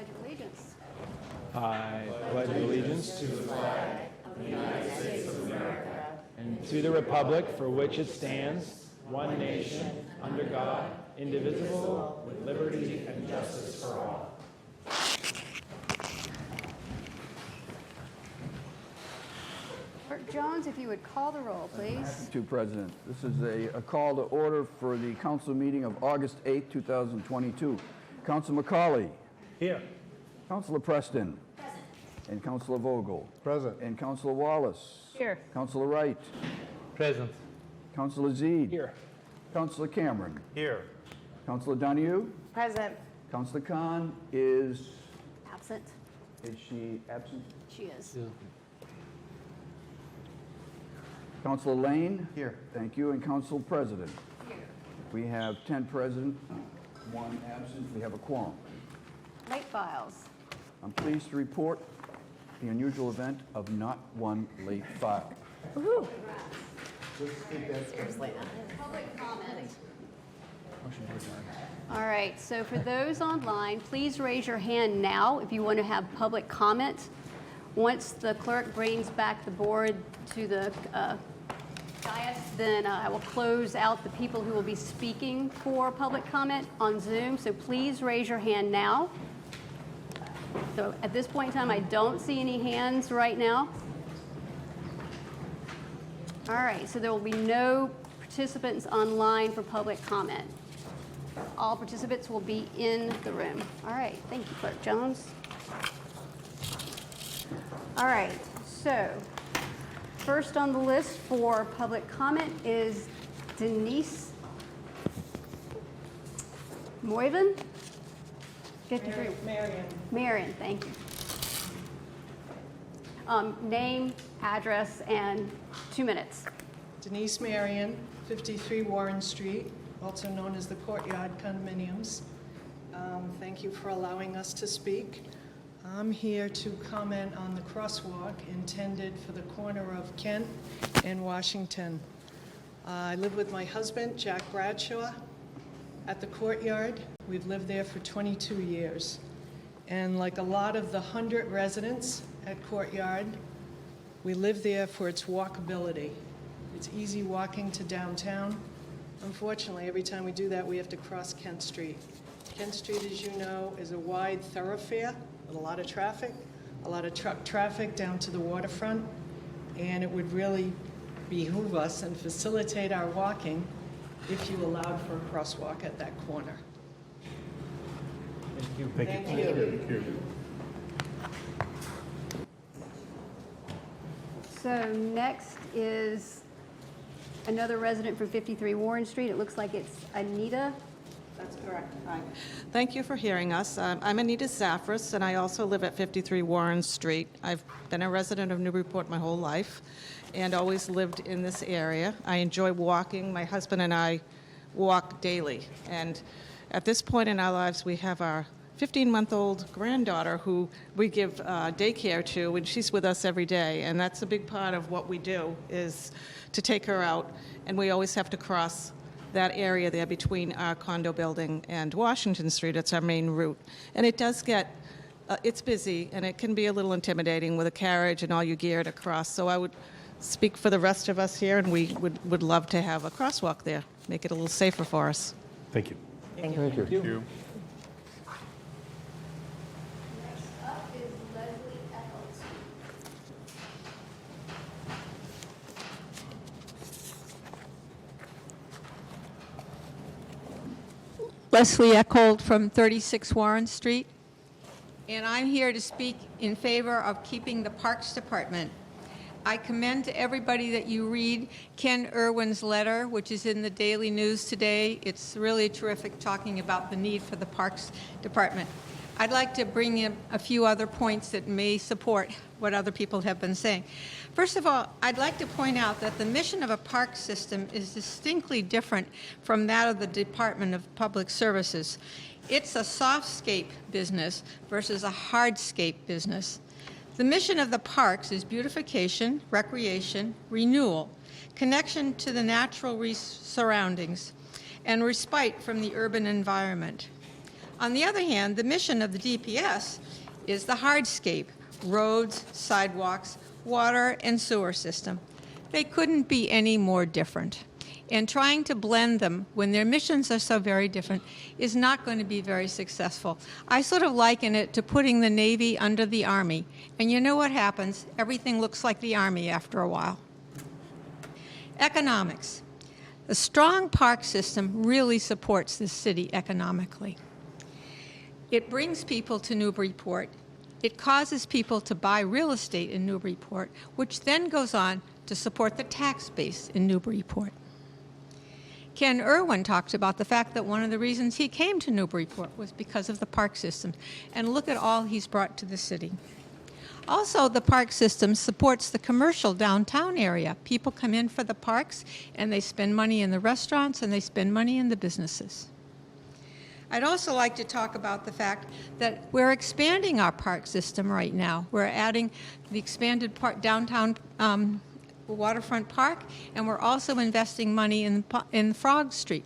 pledge allegiance. I pledge allegiance to the flag of the United States of America and to the republic for which it stands, one nation, under God, indivisible, with liberty and justice for all. Clerk Jones, if you would call the roll, please. Happy to, President. This is a call to order for the council meeting of August 8, 2022. Councilor McCauley. Here. Councilor Preston. Present. And Councilor Vogel. Present. And Councilor Wallace. Here. Councilor Wright. Present. Councilor Zeed. Here. Councilor Cameron. Here. Councilor Donahue. Present. Councilor Khan is... Absent. Is she absent? She is. Councilor Lane. Here. Thank you. And Council President. Here. We have 10 present, 1 absent. We have a quorum. Late files. I'm pleased to report the unusual event of not one late file. Woohoo! Seriously. Public comment. All right, so for those online, please raise your hand now if you want to have public comment. Once the clerk brings back the board to the dais, then I will close out the people who will be speaking for public comment on Zoom. So please raise your hand now. So at this point in time, I don't see any hands right now. All right, so there will be no participants online for public comment. All participants will be in the room. All right, thank you, Clerk Jones. All right, so first on the list for public comment is Denise Moyven. 53. Marion, thank you. Name, address, and 2 minutes. Denise Marion, 53 Warren Street, also known as the Courtyard Condominiums. Thank you for allowing us to speak. I'm here to comment on the crosswalk intended for the corner of Kent and Washington. I live with my husband, Jack Bradshaw, at the Courtyard. We've lived there for 22 years. And like a lot of the 100 residents at Courtyard, we live there for its walkability. It's easy walking to downtown. Unfortunately, every time we do that, we have to cross Kent Street. Kent Street, as you know, is a wide thoroughfare with a lot of traffic, a lot of truck traffic down to the waterfront, and it would really behoove us and facilitate our walking if you allowed for a crosswalk at that corner. Thank you. Thank you. So next is another resident from 53 Warren Street. It looks like it's Anita. That's correct. Hi. Thank you for hearing us. I'm Anita Zafras, and I also live at 53 Warren Street. I've been a resident of Newburyport my whole life and always lived in this area. I enjoy walking. My husband and I walk daily. And at this point in our lives, we have our 15-month-old granddaughter who we give daycare to, and she's with us every day. And that's a big part of what we do, is to take her out. And we always have to cross that area there between our condo building and Washington Street. It's our main route. And it does get, it's busy, and it can be a little intimidating with a carriage and all your gear to cross. So I would speak for the rest of us here, and we would love to have a crosswalk there, make it a little safer for us. Thank you. Thank Thank you. Thank you. Next up is Leslie Eccles. Leslie Eckold from 36 Warren Street, and I'm here to speak in favor of keeping the Parks Department. I commend to everybody that you read Ken Irwin's letter, which is in the Daily News today. It's really terrific, talking about the need for the Parks Department. I'd like to bring in a few other points that may support what other people have been saying. First of all, I'd like to point out that the mission of a park system is distinctly different from that of the Department of Public Services. It's a softscape business versus a hardscape business. The mission of the parks is beautification, recreation, renewal, connection to the natural surroundings, and respite from the urban environment. On the other hand, the mission of the DPS is the hardscape, roads, sidewalks, water, and sewer system. They couldn't be any more different. And trying to blend them when their missions are so very different is not going to be very successful. I sort of liken it to putting the Navy under the Army. And you know what happens? Everything looks like the Army after a while. Economics. The strong park system really supports this city economically. It brings people to Newburyport. It causes people to buy real estate in Newburyport, which then goes on to support the tax base in Newburyport. Ken Irwin talked about the fact that one of the reasons he came to Newburyport was because of the park system, and look at all he's brought to the city. Also, the park system supports the commercial downtown area. People come in for the parks, and they spend money in the restaurants, and they spend money in the businesses. I'd also like to talk about the fact that we're expanding our park system right now. We're adding the expanded downtown waterfront park, and we're also investing money in Frog Street.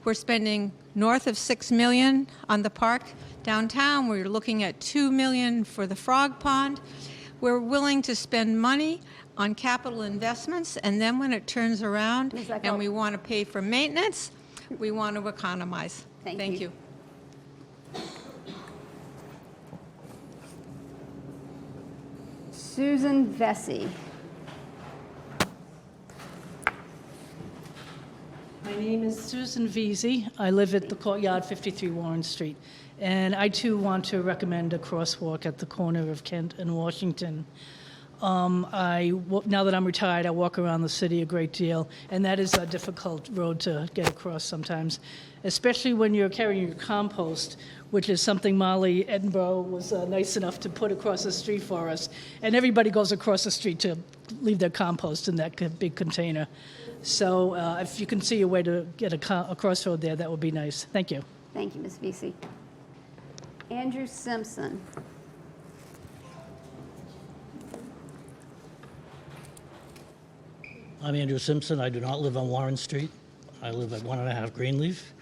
We're spending north of $6 million on the park. Downtown, we're looking at $2 million for the Frog Pond. We're willing to spend money on capital investments, and then when it turns around and we want to pay for maintenance, we want to economize. Thank you. Susan Vesey. My name is Susan Vesey. I live at the Courtyard, 53 Warren Street. And I, too, want to recommend a crosswalk at the corner of Kent and Washington. Now that I'm retired, I walk around the city a great deal, and that is a difficult road to get across sometimes, especially when you're carrying your compost, which is something Molly Edinburgh was nice enough to put across the street for us. And everybody goes across the street to leave their compost in that big container. So if you can see a way to get a crossroad there, that would be nice. Thank you. Thank you, Ms. Vesey. Andrew Simpson. I'm Andrew Simpson. I do not live on Warren Street. I live at 1.5 Greenleaf,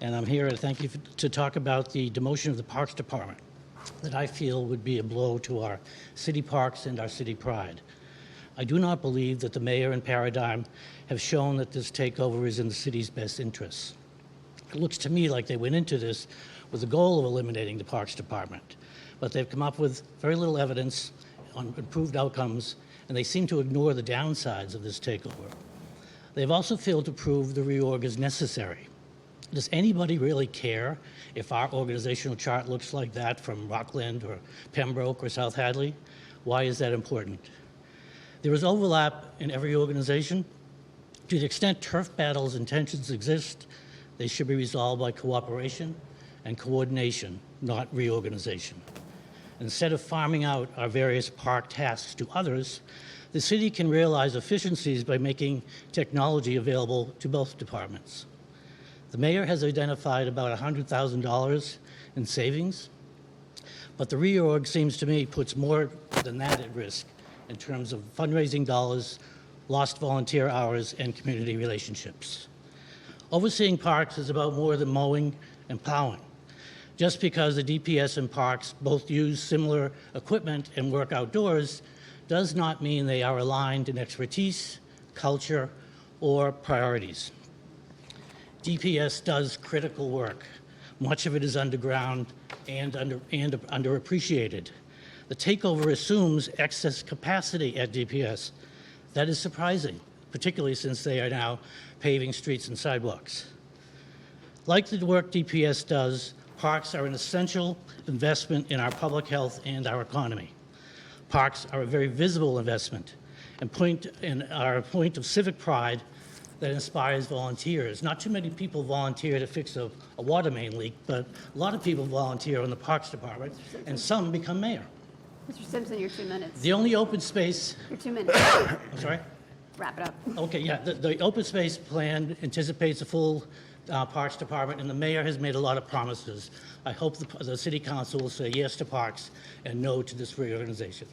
and I'm here to talk about the demotion of the Parks Department that I feel would be a blow to our city parks and our city pride. I do not believe that the mayor and Paradigm have shown that this takeover is in the city's best interests. It looks to me like they went into this with the goal of eliminating the Parks Department, but they've come up with very little evidence on improved outcomes, and they seem to ignore the downsides of this takeover. They've also failed to prove the reorg is necessary. Does anybody really care if our organizational chart looks like that from Rockland or Pembroke or South Hadley? Why is that important? There is overlap in every organization. To the extent turf battles and tensions exist, they should be resolved by cooperation and coordination, not reorganization. Instead of farming out our various park tasks to others, the city can realize efficiencies by making technology available to both departments. The mayor has identified about $100,000 in savings, but the reorg seems to me puts more than that at risk in terms of fundraising dollars, lost volunteer hours, and community relationships. Overseeing parks is about more than mowing and plowing. Just because the DPS and parks both use similar equipment and work outdoors does not mean they are aligned in expertise, culture, or priorities. DPS does critical work. Much of it is underground and underappreciated. The takeover assumes excess capacity at DPS. That is surprising, particularly since they are now paving streets and sidewalks. Like the work DPS does, parks are an essential investment in our public health and our economy. Parks are a very visible investment and are a point of civic pride that inspires volunteers. Not too many people volunteer to fix a water main leak, but a lot of people volunteer in the Parks Department, and some become mayor. Mr. Simpson, your 2 minutes. The only open space... Your 2 minutes. I'm sorry? Wrap it up. Okay, yeah, the open space plan anticipates a full Parks Department, and the mayor has made a lot of promises. I hope the city council will say yes to parks and no to this reorganization.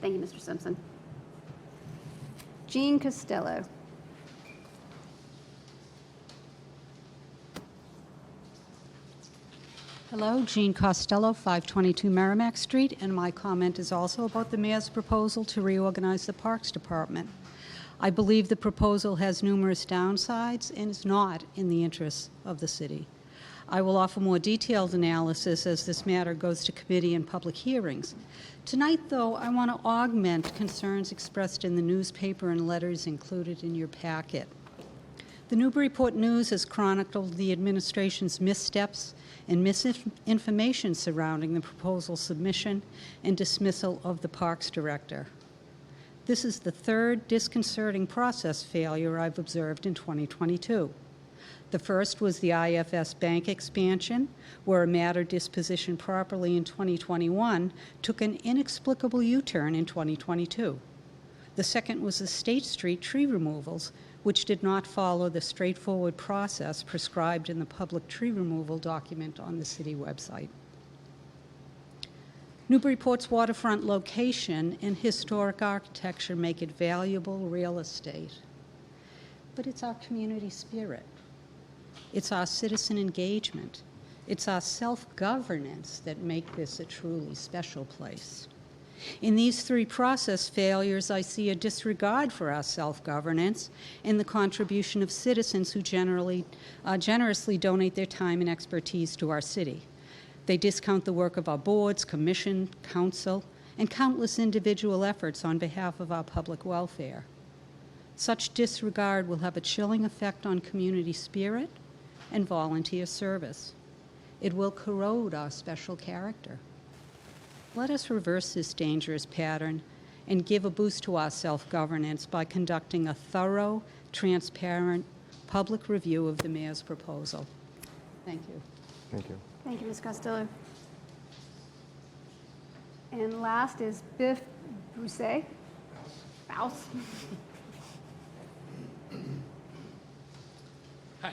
Thank you, Mr. Simpson. Jean Costello. Hello, Jean Costello, 522 Merrimack Street, and my comment is also about the mayor's proposal to reorganize the Parks Department. I believe the proposal has numerous downsides and is not in the interests of the city. I will offer more detailed analysis as this matter goes to committee and public hearings. Tonight, though, I want to augment concerns expressed in the newspaper and letters included in your packet. The Newburyport News has chronicled the administration's missteps and misinformation surrounding the proposal submission and dismissal of the Parks Director. This is the third disconcerting process failure I've observed in 2022. The first was the IFS Bank expansion, where a matter dispositioned properly in 2021 took an inexplicable U-turn in 2022. The second was the State Street tree removals, which did not follow the straightforward process prescribed in the public tree removal document on the city website. Newburyport's waterfront location and historic architecture make it valuable real estate. But it's our community spirit. It's our citizen engagement. It's our self-governance that make this a truly special place. In these three process failures, I see a disregard for our self-governance and the contribution of citizens who generously donate their time and expertise to our city. They discount the work of our boards, commission, council, and countless individual efforts on behalf of our public welfare. Such disregard will have a chilling effect on community spirit and volunteer service. It will corrode our special character. Let us reverse this dangerous pattern and give a boost to our self-governance by conducting a thorough, transparent, public review of the mayor's proposal. Thank you. Thank you. Thank you, Ms. Costello. And last is Biff Bouse. Hi,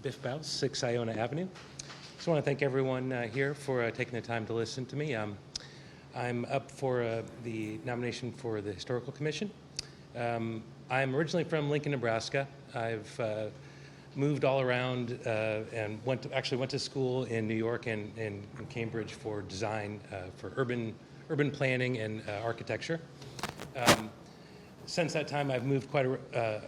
Biff Bouse, 6 Iona Avenue. Just want to thank everyone here for taking the time to listen to me. I'm up for the nomination for the Historical Commission. I'm originally from Lincoln, Nebraska. I've moved all around and went to school in New York and in Cambridge for design, for urban planning and architecture. Since that time, I've moved quite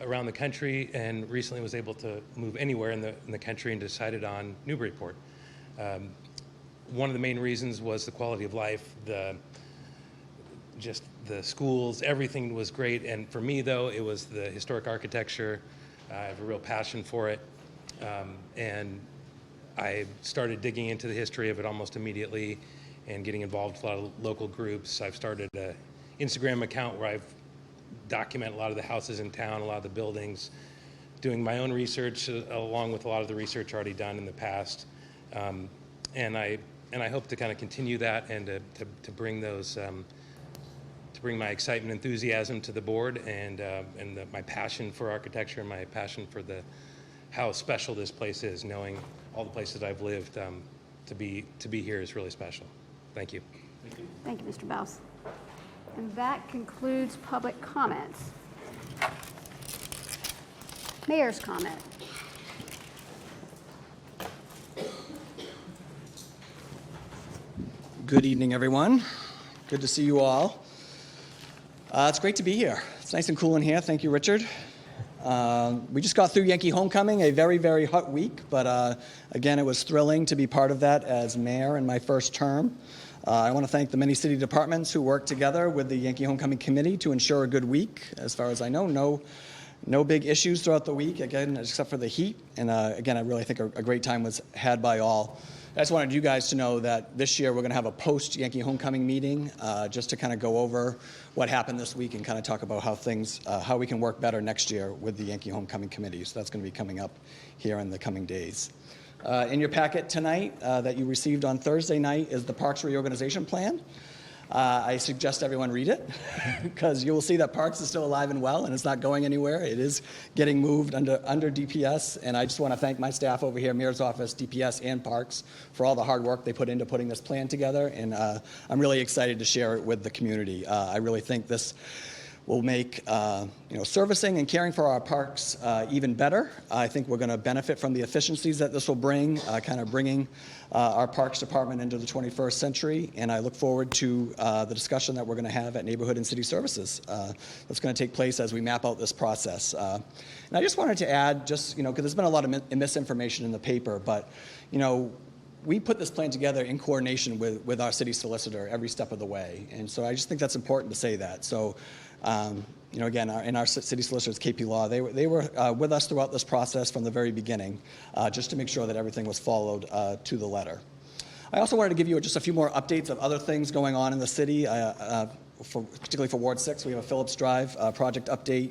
around the country, and recently was able to move anywhere in the country and decided on Newburyport. One of the main reasons was the quality of life, just the schools, everything was great. And for me, though, it was the historic architecture. I have a real passion for it. And I started digging into the history of it almost immediately and getting involved with a lot of local groups. I've started an Instagram account where I've documented a lot of the houses in town, a lot of the buildings, doing my own research along with a lot of the research already done in the past. And I hope to kind of continue that and to bring those, to bring my excitement, enthusiasm to the board, and my passion for architecture and my passion for how special this place is. Knowing all the places I've lived, to be here is really special. Thank you. Thank you, Mr. Bouse. And that concludes public comments. Mayor's comment. Good evening, everyone. Good to see you all. It's great to be here. It's nice and cool in here. Thank you, Richard. We just got through Yankee Homecoming, a very, very hot week, but again, it was thrilling to be part of that as mayor in my first term. I want to thank the many city departments who worked together with the Yankee Homecoming Committee to ensure a good week. As far as I know, no big issues throughout the week, again, except for the heat. And again, I really think a great time was had by all. I just wanted you guys to know that this year we're going to have a post-Yankee Homecoming meeting just to kind of go over what happened this week and kind of talk about how we can work better next year with the Yankee Homecoming Committee. So that's going to be coming up here in the coming days. In your packet tonight that you received on Thursday night is the Parks Reorganization Plan. I suggest everyone read it because you will see that Parks is still alive and well and it's not going anywhere. It is getting moved under DPS, and I just want to thank my staff over here, Mayor's Office, DPS, and Parks for all the hard work they put into putting this plan together, and I'm really excited to share it with the community. I really think this will make servicing and caring for our parks even better. I think we're going to benefit from the efficiencies that this will bring, kind of bringing our Parks Department into the 21st century, and I look forward to the discussion that we're going to have at Neighborhood and City Services that's going to take place as we map out this process. And I just wanted to add, just, because there's been a lot of misinformation in the paper, but, we put this plan together in coordination with our city solicitor every step of the way, and so I just think that's important to say that. So, again, in our city solicitors, KP Law, they were with us throughout this process from the very beginning, just to make sure that everything was followed to the letter. I also wanted to give you just a few more updates of other things going on in the city, particularly for Ward 6. We have a Phillips Drive project update.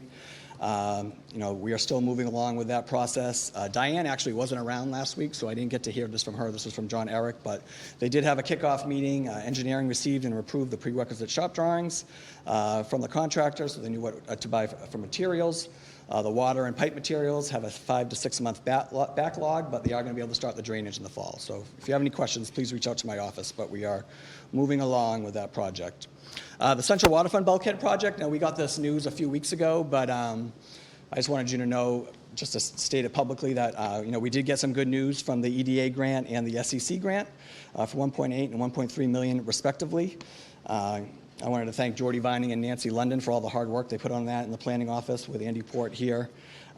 We are still moving along with that process. Diane actually wasn't around last week, so I didn't get to hear this from her. This was from John Eric, but they did have a kickoff meeting. Engineering received and approved the prerequisite shop drawings from the contractor, so they knew what to buy for materials. The water and pipe materials have a 5 to 6 month backlog, but they are going to be able to start the drainage in the fall. So if you have any questions, please reach out to my office, but we are moving along with that project. The Central Waterfront Bulkhead Project, now we got this news a few weeks ago, but I just wanted you to know, just to state it publicly, that we did get some good news from the EDA grant and the SEC grant for $1.8 and $1.3 million respectively. I wanted to thank Jordy Vining and Nancy London for all the hard work they put on that in the planning office with Andy Port here.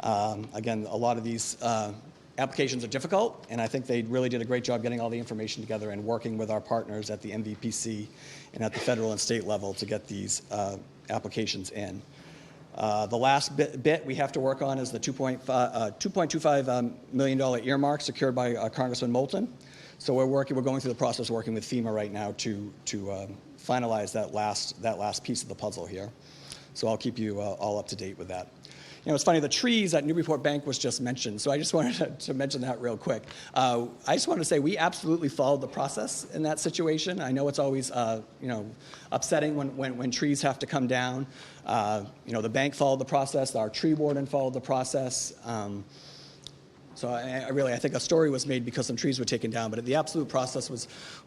Again, a lot of these applications are difficult, and I think they really did a great job getting all the information together and working with our partners at the MVPC and at the federal and state level to get these applications in. The last bit we have to work on is the $2.25 million earmark secured by Congressman Moulton. So we're going through the process, working with FEMA right now to finalize that last piece of the puzzle here. So I'll keep you all up to date with that. It's funny, the trees at Newburyport Bank was just mentioned, so I just wanted to mention that real quick. I just wanted to say we absolutely followed the process in that situation. I know it's always upsetting when trees have to come down. The bank followed the process, our tree warden followed the process. So I think a story was made because some trees were taken down, but the absolute process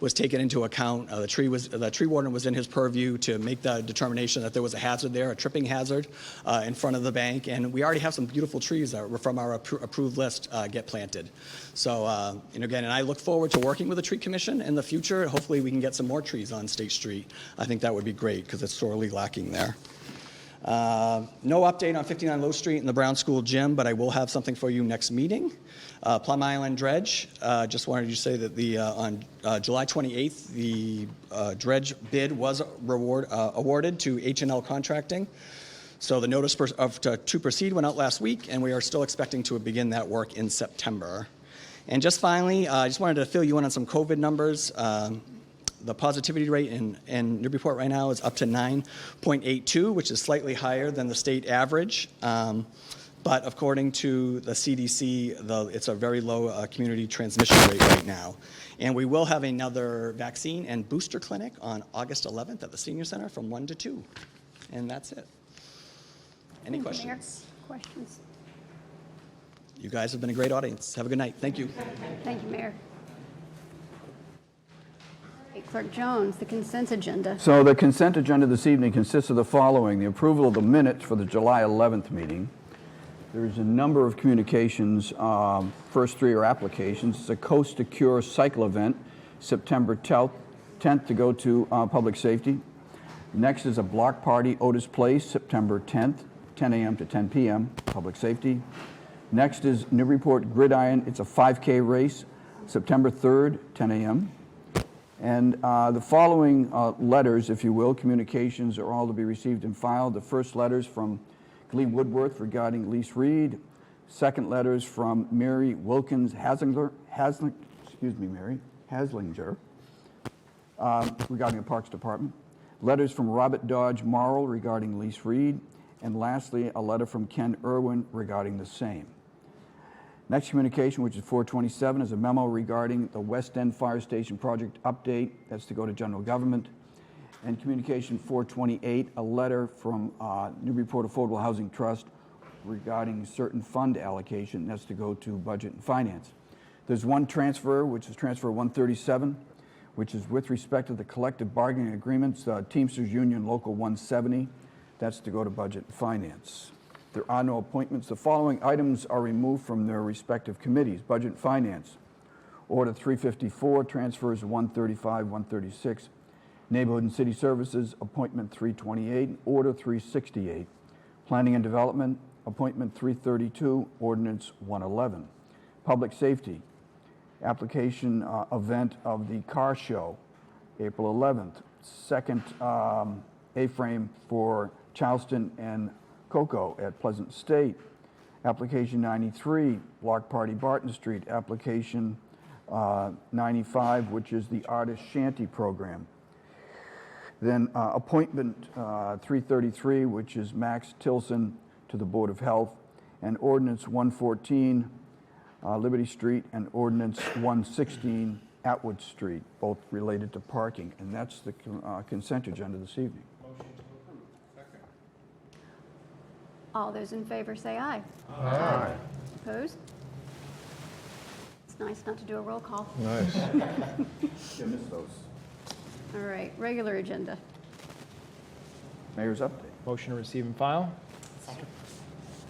was taken into account. The tree warden was in his purview to make the determination that there was a hazard there, a tripping hazard in front of the bank, and we already have some beautiful trees that were from our approved list get planted. So again, and I look forward to working with the Tree Commission in the future. Hopefully we can get some more trees on State Street. I think that would be great because it's sorely lacking there. No update on 59 Low Street and the Brown School gym, but I will have something for you next meeting. Plum Island Dredge, just wanted to say that on July 28th, the dredge bid was awarded to H&L Contracting. So the notice to proceed went out last week, and we are still expecting to begin that work in September. And just finally, I just wanted to fill you in on some COVID numbers. The positivity rate in Newburyport right now is up to 9.82, which is slightly higher than the state average. But according to the CDC, it's a very low community transmission rate right now. And we will have another vaccine and booster clinic on August 11th at the Senior Center from 1 to 2. And that's it. Any questions? Mayor, questions? You guys have been a great audience. Have a good night. Thank you. Thank you, Mayor. Clerk Jones, the consent agenda. So the consent agenda this evening consists of the following: the approval of the minutes for the July 11th meeting. There is a number of communications. First three are applications. It's a Coast to Cure cycle event, September 10th to go to Public Safety. Next is a block party, Otis Place, September 10th, 10 a.m. to 10 p.m., Public Safety. Next is Newburyport Gridiron. It's a 5K race, September 3rd, 10 a.m. And the following letters, if you will, communications, are all to be received and filed. The first letters from Glee Woodworth regarding Lise Reed. Second letters from Mary Wilkins Haslinger regarding the Parks Department. Letters from Robert Dodge Morrill regarding Lise Reed. And lastly, a letter from Ken Irwin regarding the same. Next communication, which is 427, is a memo regarding the West End Fire Station project update. That's to go to general government. And communication 428, a letter from Newburyport Affordable Housing Trust regarding certain fund allocation. That's to go to budget and finance. There's one transfer, which is transfer 137, which is with respect to the collective bargaining agreements, Teamsters Union Local 170. That's to go to Budget and Finance. There are no appointments. The following items are removed from their respective committees. Budget and Finance, Order 354, transfers 135, 136. Neighborhood and City Services, Appointment 328, Order 368. Planning and Development, Appointment 332, Ordinance 111. Public Safety, application event of the car show, April 11th. Second A-frame for Charleston and Cocoa at Pleasant State. Application 93, Block Party Barton Street. Application 95, which is the Artist Shanty Program. Then appointment 333, which is Max Tilson to the Board of Health, and Ordinance 114, Liberty Street, and Ordinance 116, Atwood Street, both related to parking. And that's the consent agenda this evening. All those in favor say aye. Aye. Opposed? It's nice not to do a roll call. Nice. You missed those. All right, regular agenda. Mayor's update. Motion to receive and file?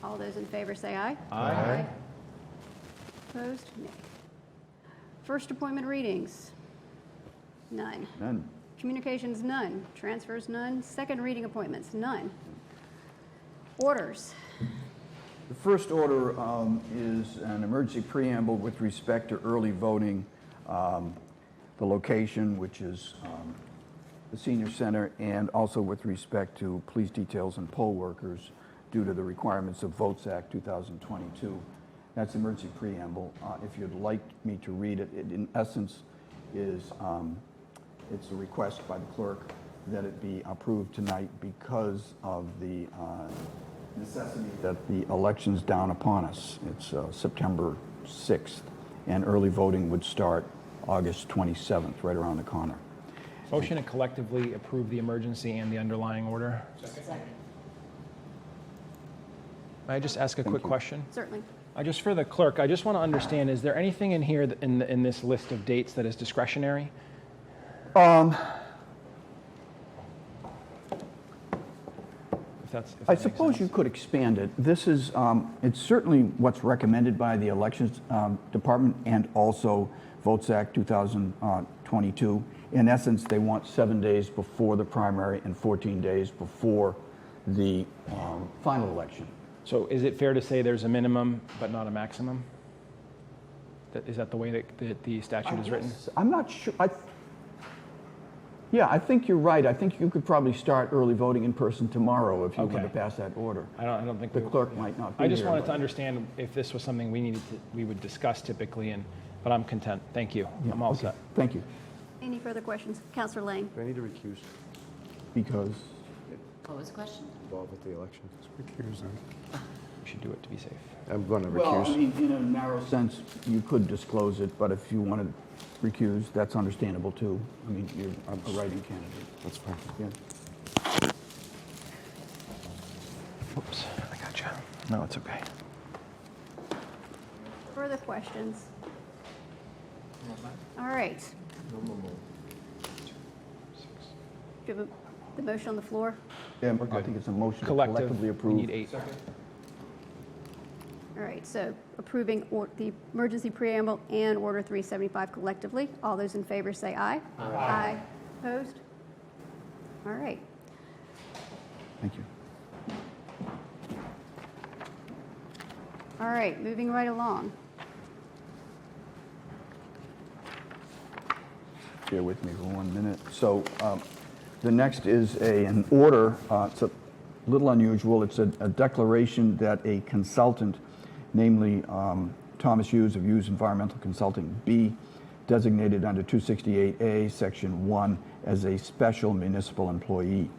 All those in favor say aye. Aye. Opposed? Nay. First appointment readings? None. None. Communications? None. Transfers? None. Second reading appointments? None. Orders? The first order is an emergency preamble with respect to early voting. The location, which is the senior center, and also with respect to police details and poll workers due to the requirements of Votes Act 2022. That's emergency preamble. If you'd like me to read it, it in essence is it's a request by the clerk that it be approved tonight because of the necessity that the election's down upon us. It's September 6th, and early voting would start August 27th, right around the corner. Motion to collectively approve the emergency and the underlying order. May I just ask a quick question? Certainly. Just for the clerk, I just want to understand, is there anything in here in this list of dates that is discretionary? I suppose you could expand it. This is, it's certainly what's recommended by the Elections Department and also Votes Act 2022. In essence, they want 7 days before the primary and 14 days before the final election. So is it fair to say there's a minimum but not a maximum? Is that the way that the statute is written? I'm not sure. Yeah, I think you're right. I think you could probably start early voting in person tomorrow if you want to pass that order. I don't think the clerk might not be I just here, wanted to understand if this was something we would discuss typically, but I'm content. Thank you. Yeah, I'm all okay. set. Thank you. Any further questions? Councillor Lang? Do I need to recuse? Because What was the question? Involved with the election? Recuse them. We should do it to be safe. I'm going to well, I recuse. mean, in a narrow sense, you could disclose it, but if you want to recuse, that's understandable too. I mean, you're a writing candidate. That's fine. Yeah. Oops, I gotcha. No, it's okay. Further questions? All right. Do you have the motion on the floor? Yeah, I think it's a motion to Collective, collectively approve. we need 8. All right, so approving the emergency preamble and Order 375 collectively. All those in favor say aye. Aye. Opposed? All right. Thank you. All right, moving right along. Bear with me for 1 minute. So the next is an order. It's a little unusual. It's a declaration that a consultant, namely Thomas Hughes of Hughes Environmental Consulting, be designated under 268A, Section 1, as a special municipal employee.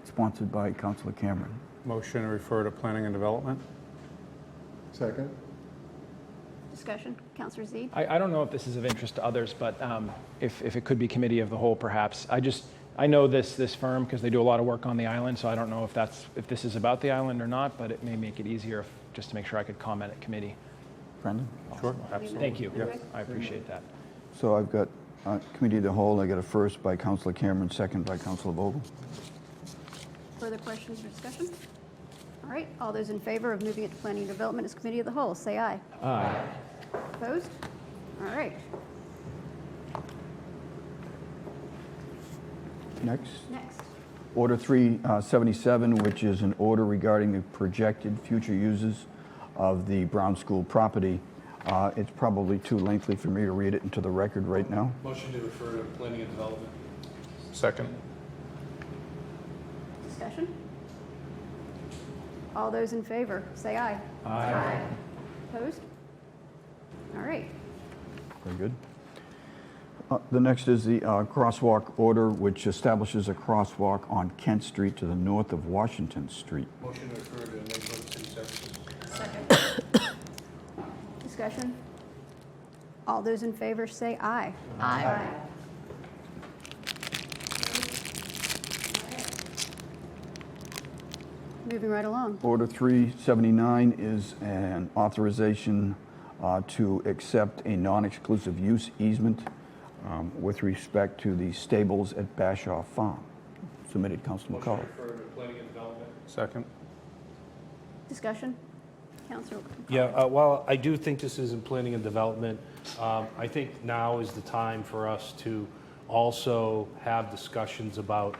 Sponsored by Councilor Cameron. Motion to refer to planning and development. Second? Discussion. Councillor Z? I don't know if this is of interest to others, but if it could be committee of the whole, perhaps. I know this firm because they do a lot of work on the island, so I don't know if this is about the island or not, but it may make it easier just to make sure I could comment at committee. Brendan? Sure, absolutely. Thank you. Yes. I appreciate that. So I've got Committee of the Whole. I got a first by Councilor Cameron, second by Councilor Vogel. Further questions or discussion? All right, all those in favor of moving it to Planning and Development as Committee of the Whole, say aye. Aye. Opposed? All right. Next. Next. Order 377, which is an order regarding the projected future uses of the Brown School property. It's probably too lengthy for me to read it into the record right now. Motion to refer to Planning and Development. Second. Discussion? All those in favor, say aye. Aye. Opposed? All right. Very good. The next is the crosswalk order, which establishes a crosswalk on Kent Street to the north of Washington Street. Motion to refer to Neighborhood City Services. Discussion? All those in favor, say aye. Aye. Moving right along. Order 379 is an authorization to accept a non-exclusive use easement with respect to the stables at Bashaw Farm. Submitted, Councilor Motion McCall. to refer to Planning and Development. Second. Discussion? Councilor? Yeah, while I do think this is in planning and development, I think now is the time for us to also have discussions about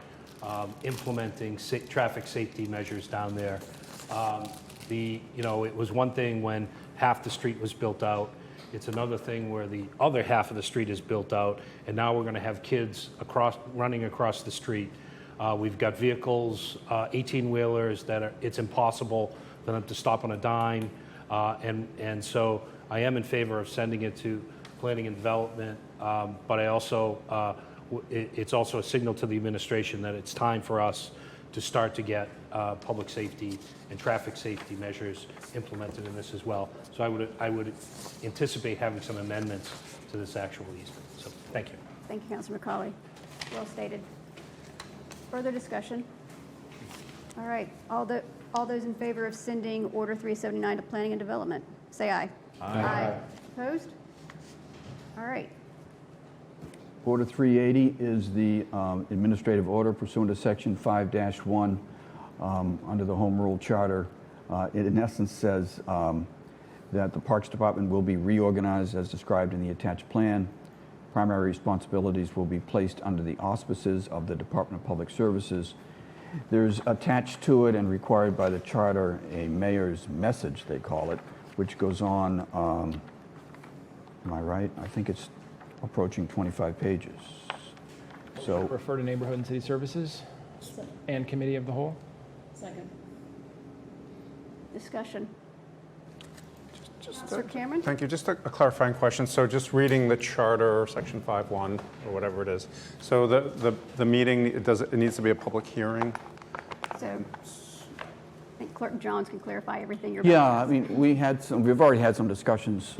implementing traffic safety measures down there. It was one thing when half the street was built out. It's another thing where the other half of the street is built out, and now we're going to have kids running across the street. We've got vehicles, 18-wheelers it's impossible for them to stop on a dime, and so I am in favor of sending it to Planning and Development, but I also it's also a signal to the administration that it's time for us to start to get public safety and traffic safety measures implemented in this as well. So I would anticipate having some amendments to this actual easement. So thank you. Thank you, Councilor McCauley. Well stated. Further discussion? All right, all those in favor of sending Order 379 to Planning and Development, say aye. Aye. Opposed? All right. Order 380 is the administrative order pursuant to Section 5-1 under the Home Rule Charter. It in essence says that the Parks Department will be reorganized as described in the attached plan. Primary responsibilities will be placed under the auspices of the Department of Public Services. There's attached to it and required by the charter a mayor's message, they call it, which goes on, am I right? I think it's approaching 25 pages. So Refer to Neighborhood and City Services and Committee of the Whole. Second. Discussion. Councilor Cameron? Thank you. Just a clarifying question. So just reading the charter, Section 5-1, or whatever it is. So the meeting, it needs to be a public hearing? So I think Clerk Jones can clarify everything you're yeah, about I mean, we've already had some discussions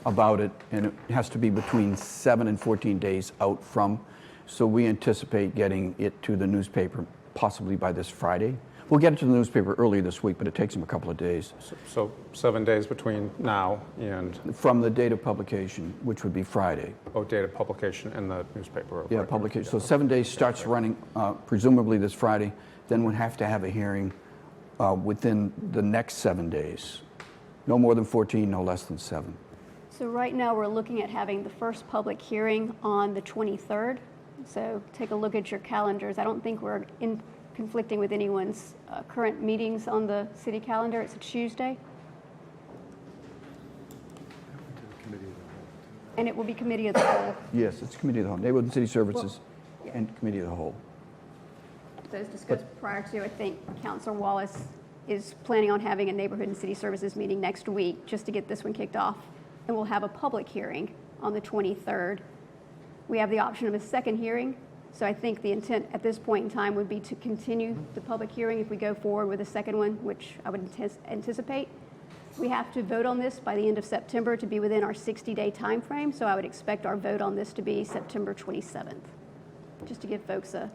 about it, and it has to be between 7 and 14 days out from. So we anticipate getting it to the newspaper possibly by this Friday. We'll get it to the newspaper early this week, but it takes them a couple of days. So 7 days between now and? From the date of publication, which would be Friday. Oh, date of publication in the newspaper. Yeah, publication. So 7 days starts running presumably this Friday. Then we'll have to have a hearing within the next 7 days. No more than 14, no less than 7. So right now, we're looking at having the first public hearing on the 23rd. So take a look at your calendars. I don't think we're conflicting with anyone's current meetings on the city calendar. It's a Tuesday. And it will be Committee of the Whole. Yes, it's Committee of the Whole. Neighborhood and City Services and Committee of the Whole. Those discussed prior to, I think Councilor Wallace is planning on having a Neighborhood and City Services meeting next week just to get this one kicked off. And we'll have a public hearing on the 23rd. We have the option of a second hearing. So I think the intent at this point in time would be to continue the public hearing if we go forward with a second one, which I would anticipate. We have to vote on this by the end of September to be within our 60-day time frame. So I would expect our vote on this to be September 27th, just to give folks a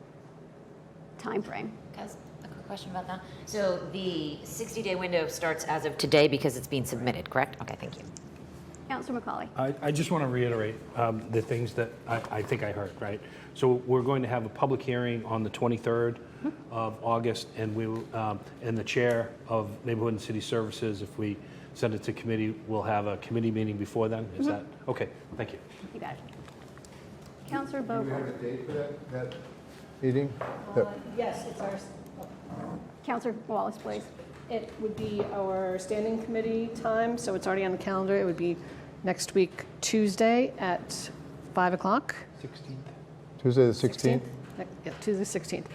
time frame. Guys, a quick question about that. So the 60-day window starts as of today because it's being submitted, correct? Okay, thank you. Councilor McCauley. I just want to reiterate the things that I think I heard, right? So we're going to have a public hearing on the 23rd of August, and and the chair of Neighborhood and City Services, if we send it to committee, we'll have a committee meeting before then? Is that, okay, thank you. You got it. Councilor Do we have Bogle. a date for that meeting? Yes, it's our, Councilor Wallace, please. it would be our standing committee time, so it's already on the calendar. It would be next week, Tuesday at 5 o'clock. 16th. Tuesday the 16th? Yeah, Tuesday 16th,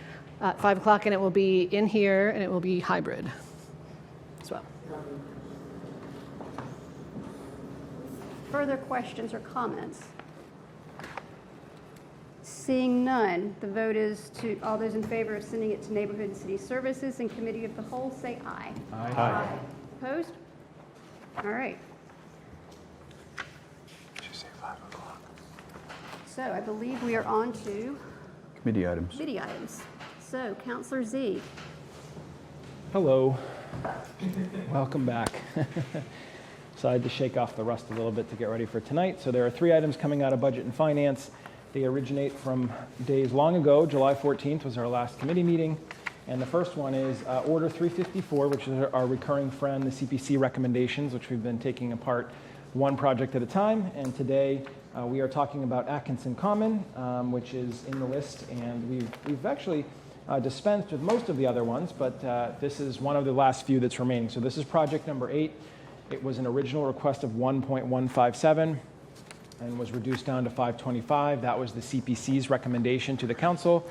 5 o'clock, and it will be in here, and it will be hybrid as well. Further questions or comments? Seeing none, the vote is to, all those in favor of sending it to Neighborhood and City Services and Committee of the Whole, say aye. Aye. Opposed? All right. Did you say 5 o'clock? So I believe we are on to Committee items. committee items. So, Councilor Z. Hello. Welcome back. So I had to shake off the rust a little bit to get ready for tonight. So there are 3 items coming out of Budget and Finance. They originate from days long ago. July 14th was our last committee meeting. And the first one is Order 354, which is our recurring friend, the CPC recommendations, which we've been taking apart one project at a time. And today we are talking about Atkinson Common, which is in the list. And we've actually dispensed with most of the other ones, but this is one of the last few that's remaining. So this is project number 8. It was an original request of 1.157 and was reduced down to 525. That was the CPC's recommendation to the council.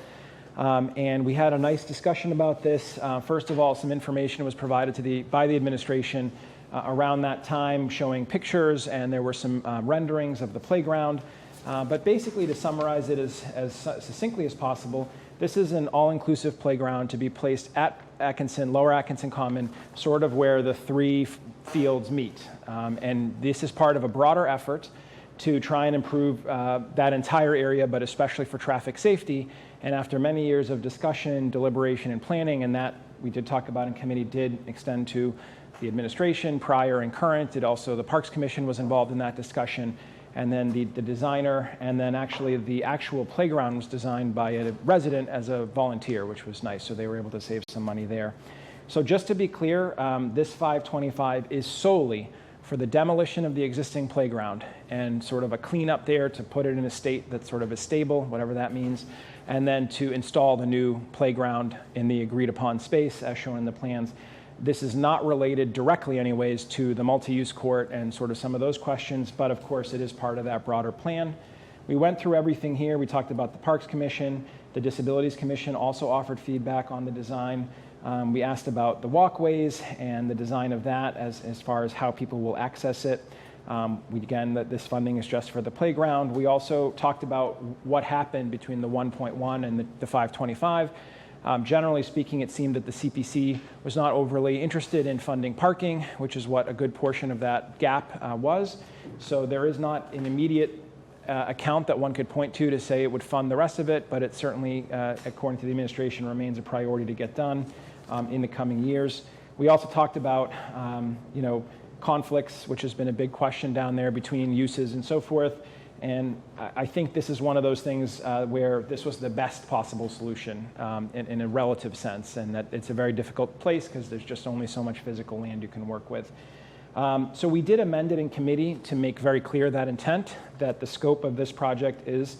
And we had a nice discussion about this. First of all, some information was provided by the administration around that time, showing pictures, and there were some renderings of the playground. But basically, to summarize it as succinctly as possible, this is an all-inclusive playground to be placed at Atkinson, Lower Atkinson Common, sort of where the 3 fields meet. And this is part of a broader effort to try and improve that entire area, but especially for traffic safety. And after many years of discussion, deliberation, and planning, and that we did talk about in committee did extend to the administration, prior and current. It also, the Parks Commission was involved in that discussion, and then the designer, and then actually the actual playground was designed by a resident as a volunteer, which was nice, so they were able to save some money there. So just to be clear, this 525 is solely for the demolition of the existing playground and sort of a cleanup there to put it in a state that sort of is stable, whatever that means, and then to install the new playground in the agreed upon space as shown in the plans. This is not related directly anyways to the multi-use court and sort of some of those questions, but of course it is part of that broader plan. We went through everything here. We talked about the Parks Commission. The Disabilities Commission also offered feedback on the design. We asked about the walkways and the design of that as far as how people will access it. Again, that this funding is just for the playground. We also talked about what happened between the 1.1 and the 525. Generally speaking, it seemed that the CPC was not overly interested in funding parking, which is what a good portion of that gap was. So there is not an immediate account that one could point to say it would fund the rest of it, but it certainly, according to the administration, remains a priority to get done in the coming years. We also talked about, conflicts, which has been a big question down there between uses and so forth. And I think this is one of those things where this was the best possible solution in a relative sense, and that it's a very difficult place because there's just only so much physical land you can work with. So we did amend it in committee to make very clear that intent, that the scope of this project is,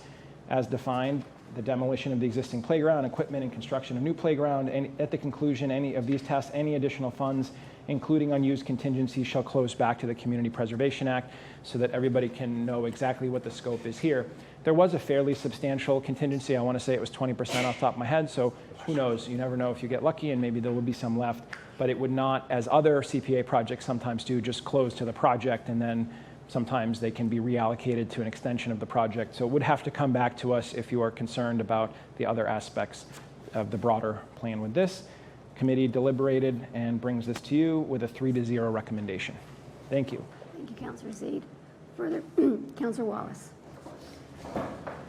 as defined, the demolition of the existing playground, equipment, and construction of new playground. And at the conclusion any of these tests, any additional funds, including unused contingencies, shall close back to the Community Preservation Act so that everybody can know exactly what the scope is here. There was a fairly substantial contingency. I want to say it was 20% off the top of my head, so who knows? You never know if you get lucky, and maybe there will be some left. But it would not, as other CPA projects sometimes do, just close to the project, and then sometimes they can be reallocated to an extension of the project. So it would have to come back to us if you are concerned about the other aspects of the broader plan with this. Committee deliberated and brings this to you with a 3-0 recommendation. Thank you. Thank you, Councilor Zeid. Further, Councilor Wallace.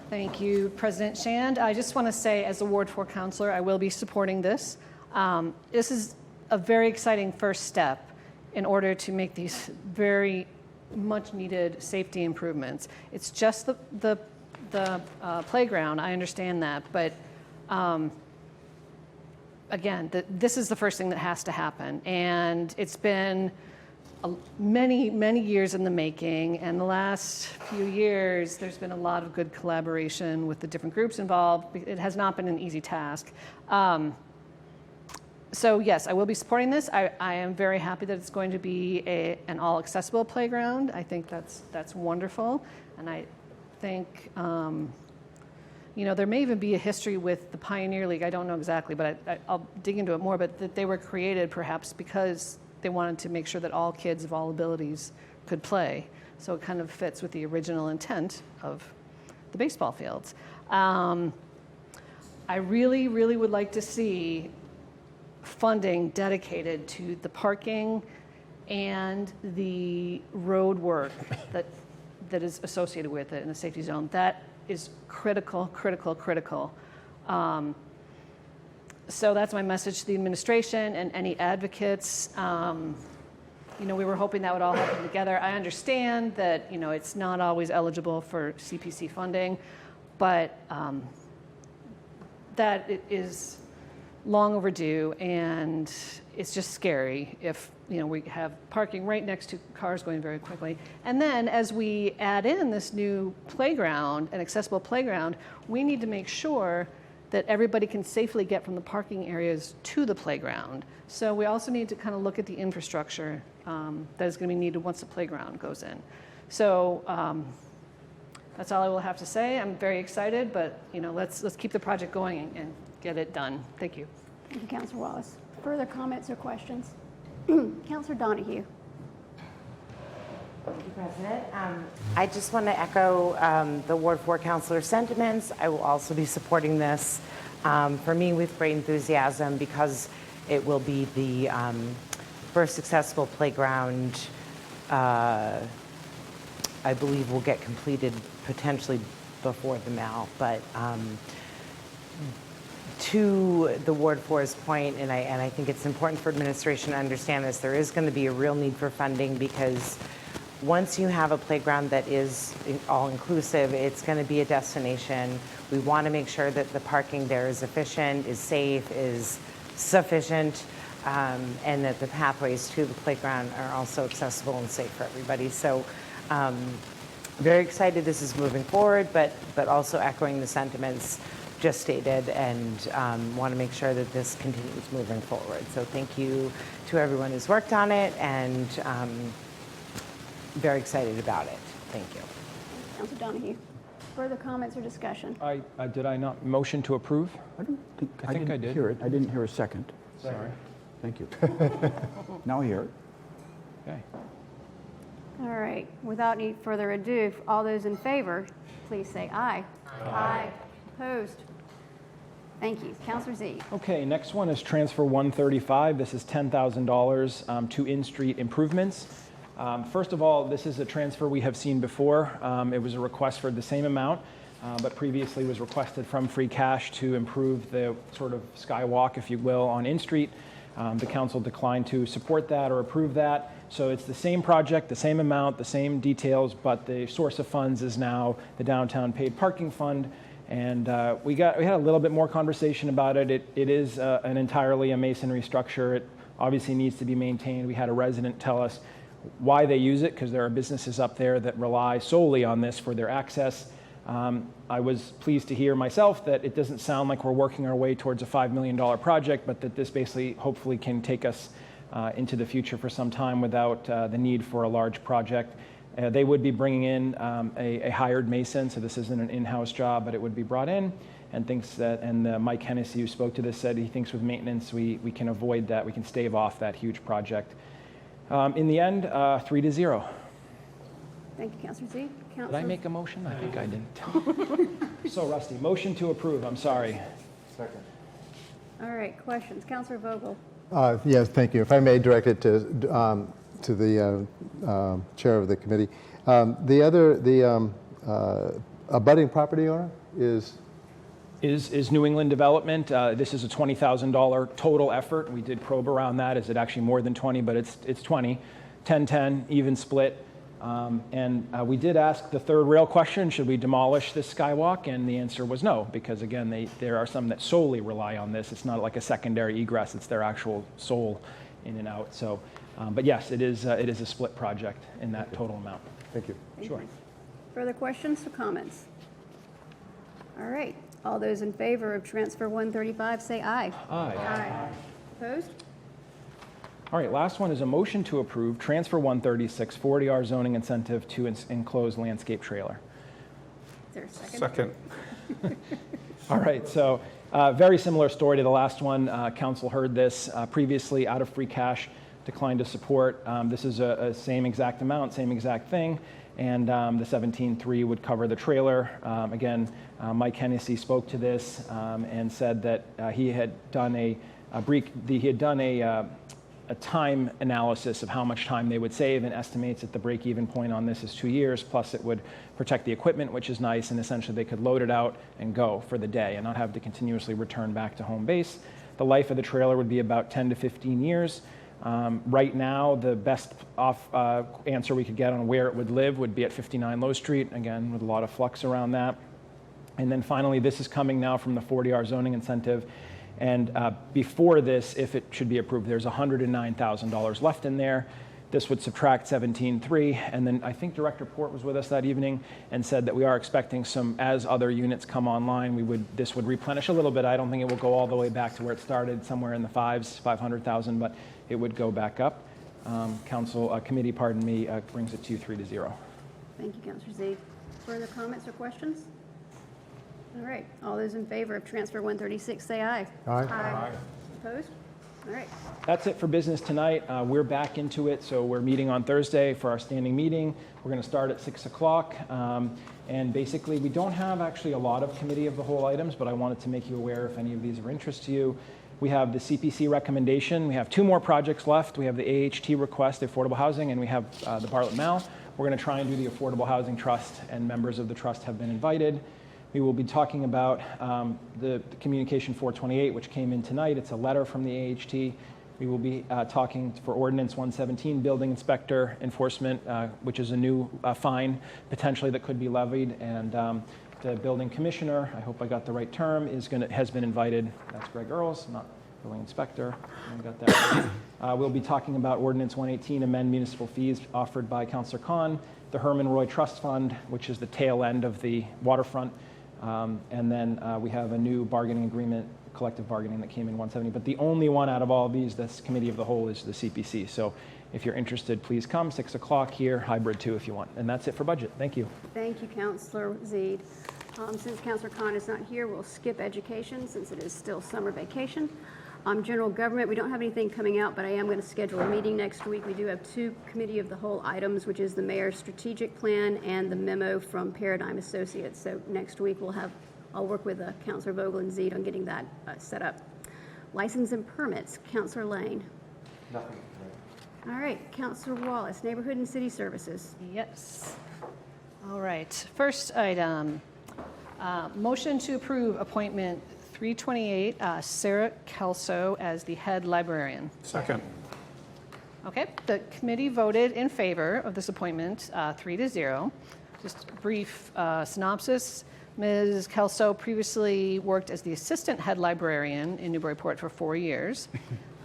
Thank you, President Shand. I just want to say, as a Ward 4 councilor, I will be supporting this. This is a very exciting first step in order to make these very much-needed safety improvements. It's just the playground, I understand that, but again, this is the first thing that has to happen, and it's been many, many years in the making, and the last few years, there's been a lot of good collaboration with the different groups involved. It has not been an easy task. So yes, I will be supporting this. I am very happy that it's going to be an all-accessible playground. I think that's wonderful, and I think there may even be a history with the Pioneer League. I don't know exactly, but I'll dig into it more. But that they were created perhaps because they wanted to make sure that all kids of all abilities could play. So it kind of fits with the original intent of the baseball fields. I really, really would like to see funding dedicated to the parking and the road work that is associated with it in the safety zone. That is critical, critical, critical. So that's my message to the administration and any advocates. We were hoping that would all happen together. I understand that, it's not always eligible for CPC funding, but that it is long overdue, and it's just scary if we have parking right next to cars going very quickly. And then as we add in this new playground, an accessible playground, we need to make sure that everybody can safely get from the parking areas to the playground. So we also need to kind of look at the infrastructure that is going to be needed once the playground goes in. So that's all I will have to say. I'm very excited, but let's keep the project going and get it done. Thank you. Thank you, Councilor Wallace. Further comments or questions? Councilor Donahue. Thank you, President. I just want to echo the Ward 4 Councilor's sentiments. I will also be supporting this, for me, with great enthusiasm, because it will be the first accessible playground I believe will get completed potentially before the MAL. But to the Ward 4's point, and I think it's important for administration to understand this, there is going to be a real need for funding, because once you have a playground that is all-inclusive, it's going to be a destination. We want to make sure that the parking there is efficient, is safe, is sufficient, and that the pathways to the playground are also accessible and safe for everybody. So very excited this is moving forward, but also echoing the sentiments just stated, and want to make sure that this continues moving forward. So thank you to everyone who's worked on it, and very excited about it. Thank you. Councilor Donahue. Further comments or discussion? Did I not motion to approve? I don't think I think I did. Hear it. I didn't hear a second. Sorry. Thank you. Now I hear it. Okay. All right. Without any further ado, all those in favor, please say aye. Aye. Opposed? Thank you. Councilor Z. Okay, next one is transfer 135. This is $10,000 to in-street improvements. First of all, this is a transfer we have seen before. It was a request for the same amount, but previously was requested from free cash to improve the sort of skywalk, if you will, on in-street. The council declined to support that or approve that. So it's the same project, the same amount, the same details, but the source of funds is now the downtown paid parking fund. And we had a little bit more conversation about it. It is entirely a masonry structure. It obviously needs to be maintained. We had a resident tell us why they use it, because there are businesses up there that rely solely on this for their access. I was pleased to hear myself that it doesn't sound like we're working our way towards a $5 million project, but that this basically hopefully can take us into the future for some time without the need for a large project. They would be bringing in a hired mason, so this isn't an in-house job, but it would be brought in, and Mike Hennessy, who spoke to this, said he thinks with maintenance we can avoid that, we can stave off that huge project. In the end, 3-0. Thank you, Councilor Z. Did I make a motion? I think I didn't. So rusty. Motion to approve. I'm sorry. Second. All right, questions. Councilor Vogel. Yes, thank you. If I may direct it to the chair of the committee. The abutting property owner is New England Development. This is a $20,000 total effort. We did probe around that. Is it actually more than 20? But it's 20. 10-10, even split. And we did ask the third rail question, should we demolish this skywalk? And the answer was no, because again, there are some that solely rely on this. It's not like a secondary egress, it's their actual sole in and out. So, but yes, it is a split project in that total amount. Thank you. Sure. Further questions or comments? All right. All those in favor of transfer 135, say aye. Aye. Aye. Opposed? All right, last one is a motion to approve transfer 136, 40R zoning incentive to enclosed landscape trailer. Is there a second? Second. All right, so very similar story to the last one. Council heard this previously out of free cash, declined to support. This is a same exact amount, same exact thing, and the 17.3 would cover the trailer. Again, Mike Hennessy spoke to this and said that he had done a time analysis of how much time they would save, and estimates that the break-even point on this is 2 years, plus it would protect the equipment, which is nice, and essentially they could load it out and go for the day and not have to continuously return back to home base. The life of the trailer would be about 10 to 15 years. Right now, the best answer we could get on where it would live would be at 59 Low Street, again, with a lot of flux around that. And then finally, this is coming now from the 40R zoning incentive. And before this, if it should be approved, there's $109,000 left in there. This would subtract 17.3, and then I think Director Port was with us that evening and said that we are expecting some, as other units come online, this would replenish a little bit. I don't think it will go all the way back to where it started, somewhere in the 500,000, but it would go back up. Committee, brings it to 3-0. Thank you, Councilor Z. Further comments or questions? All right. All those in favor of transfer 136, say aye. Aye. Opposed? All right. That's it for business tonight. We're back into it, so we're meeting on Thursday for our standing meeting. We're going to start at 6 o'clock. And basically, we don't have actually a lot of committee of the whole items, but I wanted to make you aware if any of these are of interest to you. We have the CPC recommendation. We have 2 more projects left. We have the AHT request, the affordable housing, and we have the Bartlett Mall. We're going to try and do the Affordable Housing Trust, and members of the trust have been invited. We will be talking about the Communication 428, which came in tonight. It's a letter from the AHT. We will be talking for Ordinance 117, Building Inspector Enforcement, which is a new fine potentially that could be levied. And the Building Commissioner, I hope I got the right term, has been invited. That's Greg Earls, not Building Inspector. I got that right. We'll be talking about Ordinance 118, amend municipal fees offered by Councillor Khan, the Herman Roy Trust Fund, which is the tail end of the waterfront. And then we have a new bargaining agreement, collective bargaining, that came in 170. But the only one out of all of these, this committee of the whole, is the CPC. So if you're interested, please come, 6 o'clock here, hybrid too if you want. And that's it for budget. Thank you. Thank you, Councilor Zede. Since Councilor Khan is not here, we'll skip education since it is still summer vacation. General government, we don't have anything coming out, but I am going to schedule a meeting next week. We do have 2 committee of the whole items, which is the mayor's strategic plan and the memo from Paradigm Associates. So next week I'll work with Councilor Vogel and Zede on getting that set up. License and permits, Councilor Lane. Nothing. All right, Councilor Wallace, neighborhood and city services. Yes. All right. First item, motion to approve appointment 328, Sarah Kelso as the head librarian. Second. Okay, the committee voted in favor of this appointment, 3-0. Just a brief synopsis. Ms. Kelso previously worked as the assistant head librarian in Newburyport for 4 years.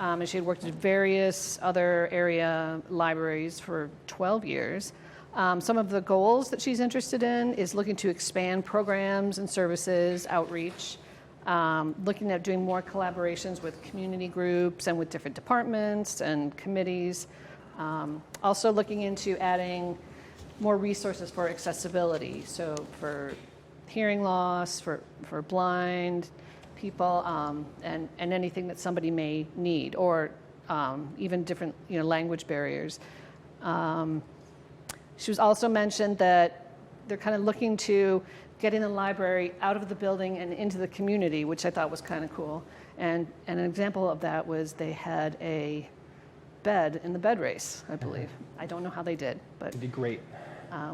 And she had worked at various other area libraries for 12 years. Some of the goals that she's interested in is looking to expand programs and services, outreach, looking at doing more collaborations with community groups and with different departments and committees. Also looking into adding more resources for accessibility, so for hearing loss, for blind people, and anything that somebody may need, or even different language barriers. She was also mentioned that they're kind of looking to getting the library out of the building and into the community, which I thought was kind of cool. And an example of that was they had a bed in the bed race, I believe. I don't know how they did, but It'd be great.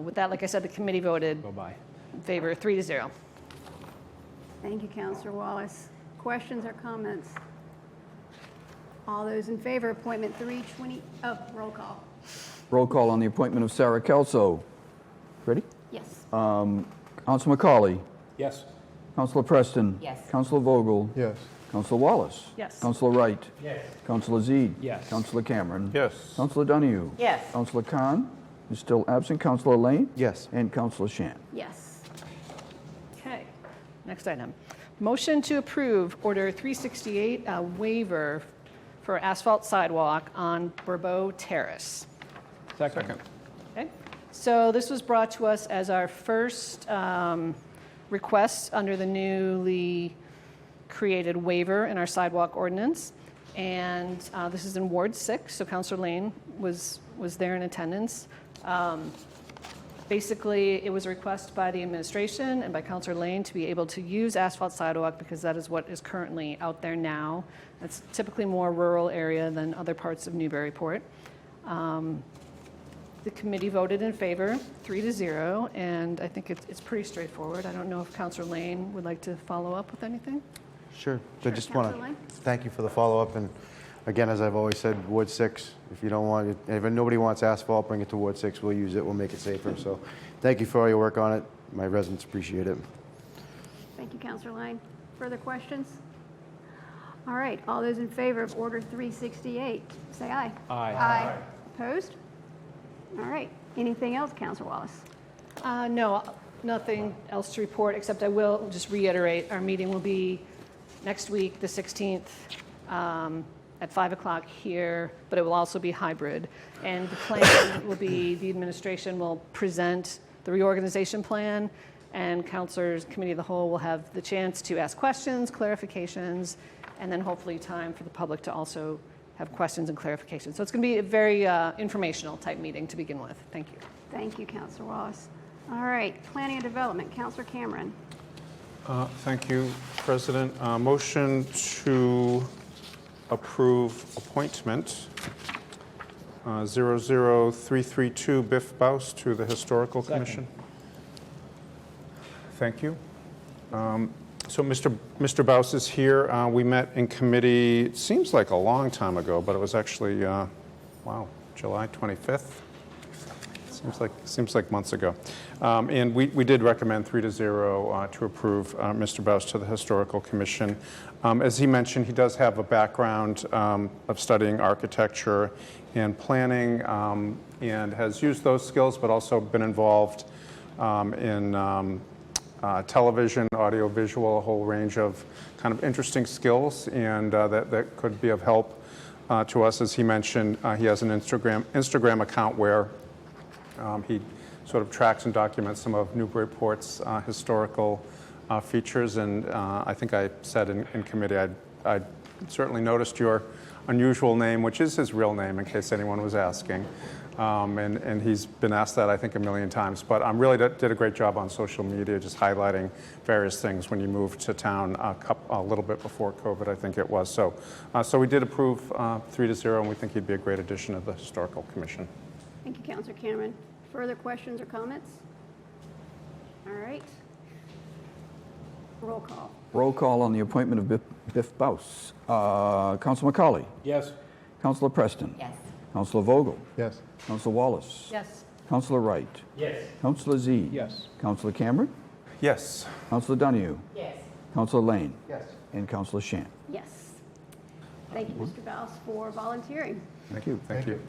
With that, like I said, the committee voted in favor, 3-0. Thank you, Councilor Wallace. Questions or comments? All those in favor, appointment 320, roll call. Roll call on the appointment of Sarah Kelso. Ready? Yes. Councilor McCauley. Yes. Councilor Preston. Yes. Councilor Vogel. Yes. Councilor Wallace. Yes. Councilor Wright. Yes. Councilor Zede. Yes. Councilor Cameron. Yes. Councilor Donahue. Yes. Councilor Khan is still absent. Councilor Lane. Yes. And Councilor Shan. Yes. Okay, next item. Motion to approve Order 368, a waiver for asphalt sidewalk on Verbeau Terrace. Second. Okay, so this was brought to us as our first request under the newly created waiver in our sidewalk ordinance. And this is in Ward 6, so Councilor Lane was there in attendance. Basically, it was a request by the administration and by Councilor Lane to be able to use asphalt sidewalk because that is what is currently out there now. It's typically more rural area than other parts of Newburyport. The committee voted in favor, 3-0, and I think it's pretty straightforward. I don't know if Councilor Lane would like to follow up with anything? Sure. Sure, I just want Councilor Lane. to thank you for the follow-up. And again, as I've always said, Ward 6, if you don't want it, if nobody wants asphalt, bring it to Ward 6. We'll use it. We'll make it safer. So thank you for all your work on it. My residents appreciate it. Thank you, Councilor Lane. Further questions? All right, all those in favor of Order 368, say aye. Aye. Aye. Opposed? All right. Anything else, Councilor Wallace? No, nothing else to report, except I will just reiterate, our meeting will be next week, the 16th, at 5 o'clock here, but it will also be hybrid. And the plan will be, the administration will present the reorganization plan, and councilors, committee of the whole will have the chance to ask questions, clarifications, and then hopefully time for the public to also have questions and clarifications. So it's going to be a very informational type meeting to begin with. Thank you. Thank you, Councilor Wallace. All right, Planning and Development, Councilor Cameron. Thank you, President. Motion to approve appointment 00332 Biff Baus to the Historical Commission. Thank you. So Mr. Baus is here. We met in committee, it seems like a long time ago, but it was actually, wow, July 25th? Seems like months ago. And we did recommend 3-0 to approve Mr. Baus to the Historical Commission. As he mentioned, he does have a background of studying architecture and planning and has used those skills, but also been involved in television, audio-visual, a whole range of kind of interesting skills, and that could be of help to us. As he mentioned, he has an Instagram account where he sort of tracks and documents some of Newburyport's historical features, and I think I said in committee I certainly noticed your unusual name, which is his real name, in case anyone was asking. And he's been asked that, I think, a million times. But really did a great job on social media, just highlighting various things when you moved to town a little bit before COVID, I think it was. So we did approve 3-0, and we think he'd be a great addition to the Historical Commission. Thank you, Councilor Cameron. Further questions or comments? All right. Roll call. Roll call on the appointment of Biff Baus. Councilor McCauley. Yes. Councilor Preston. Yes. Councilor Vogel. Yes. Councilor Wallace. Yes. Councilor Wright. Yes. Councilor Zede. Yes. Councilor Cameron. Yes. Councilor Donahue. Yes. Councilor Lane. Yes. And Councilor Shan. Yes. Thank you, Mr. Baus, for volunteering. Thank you. Thank you.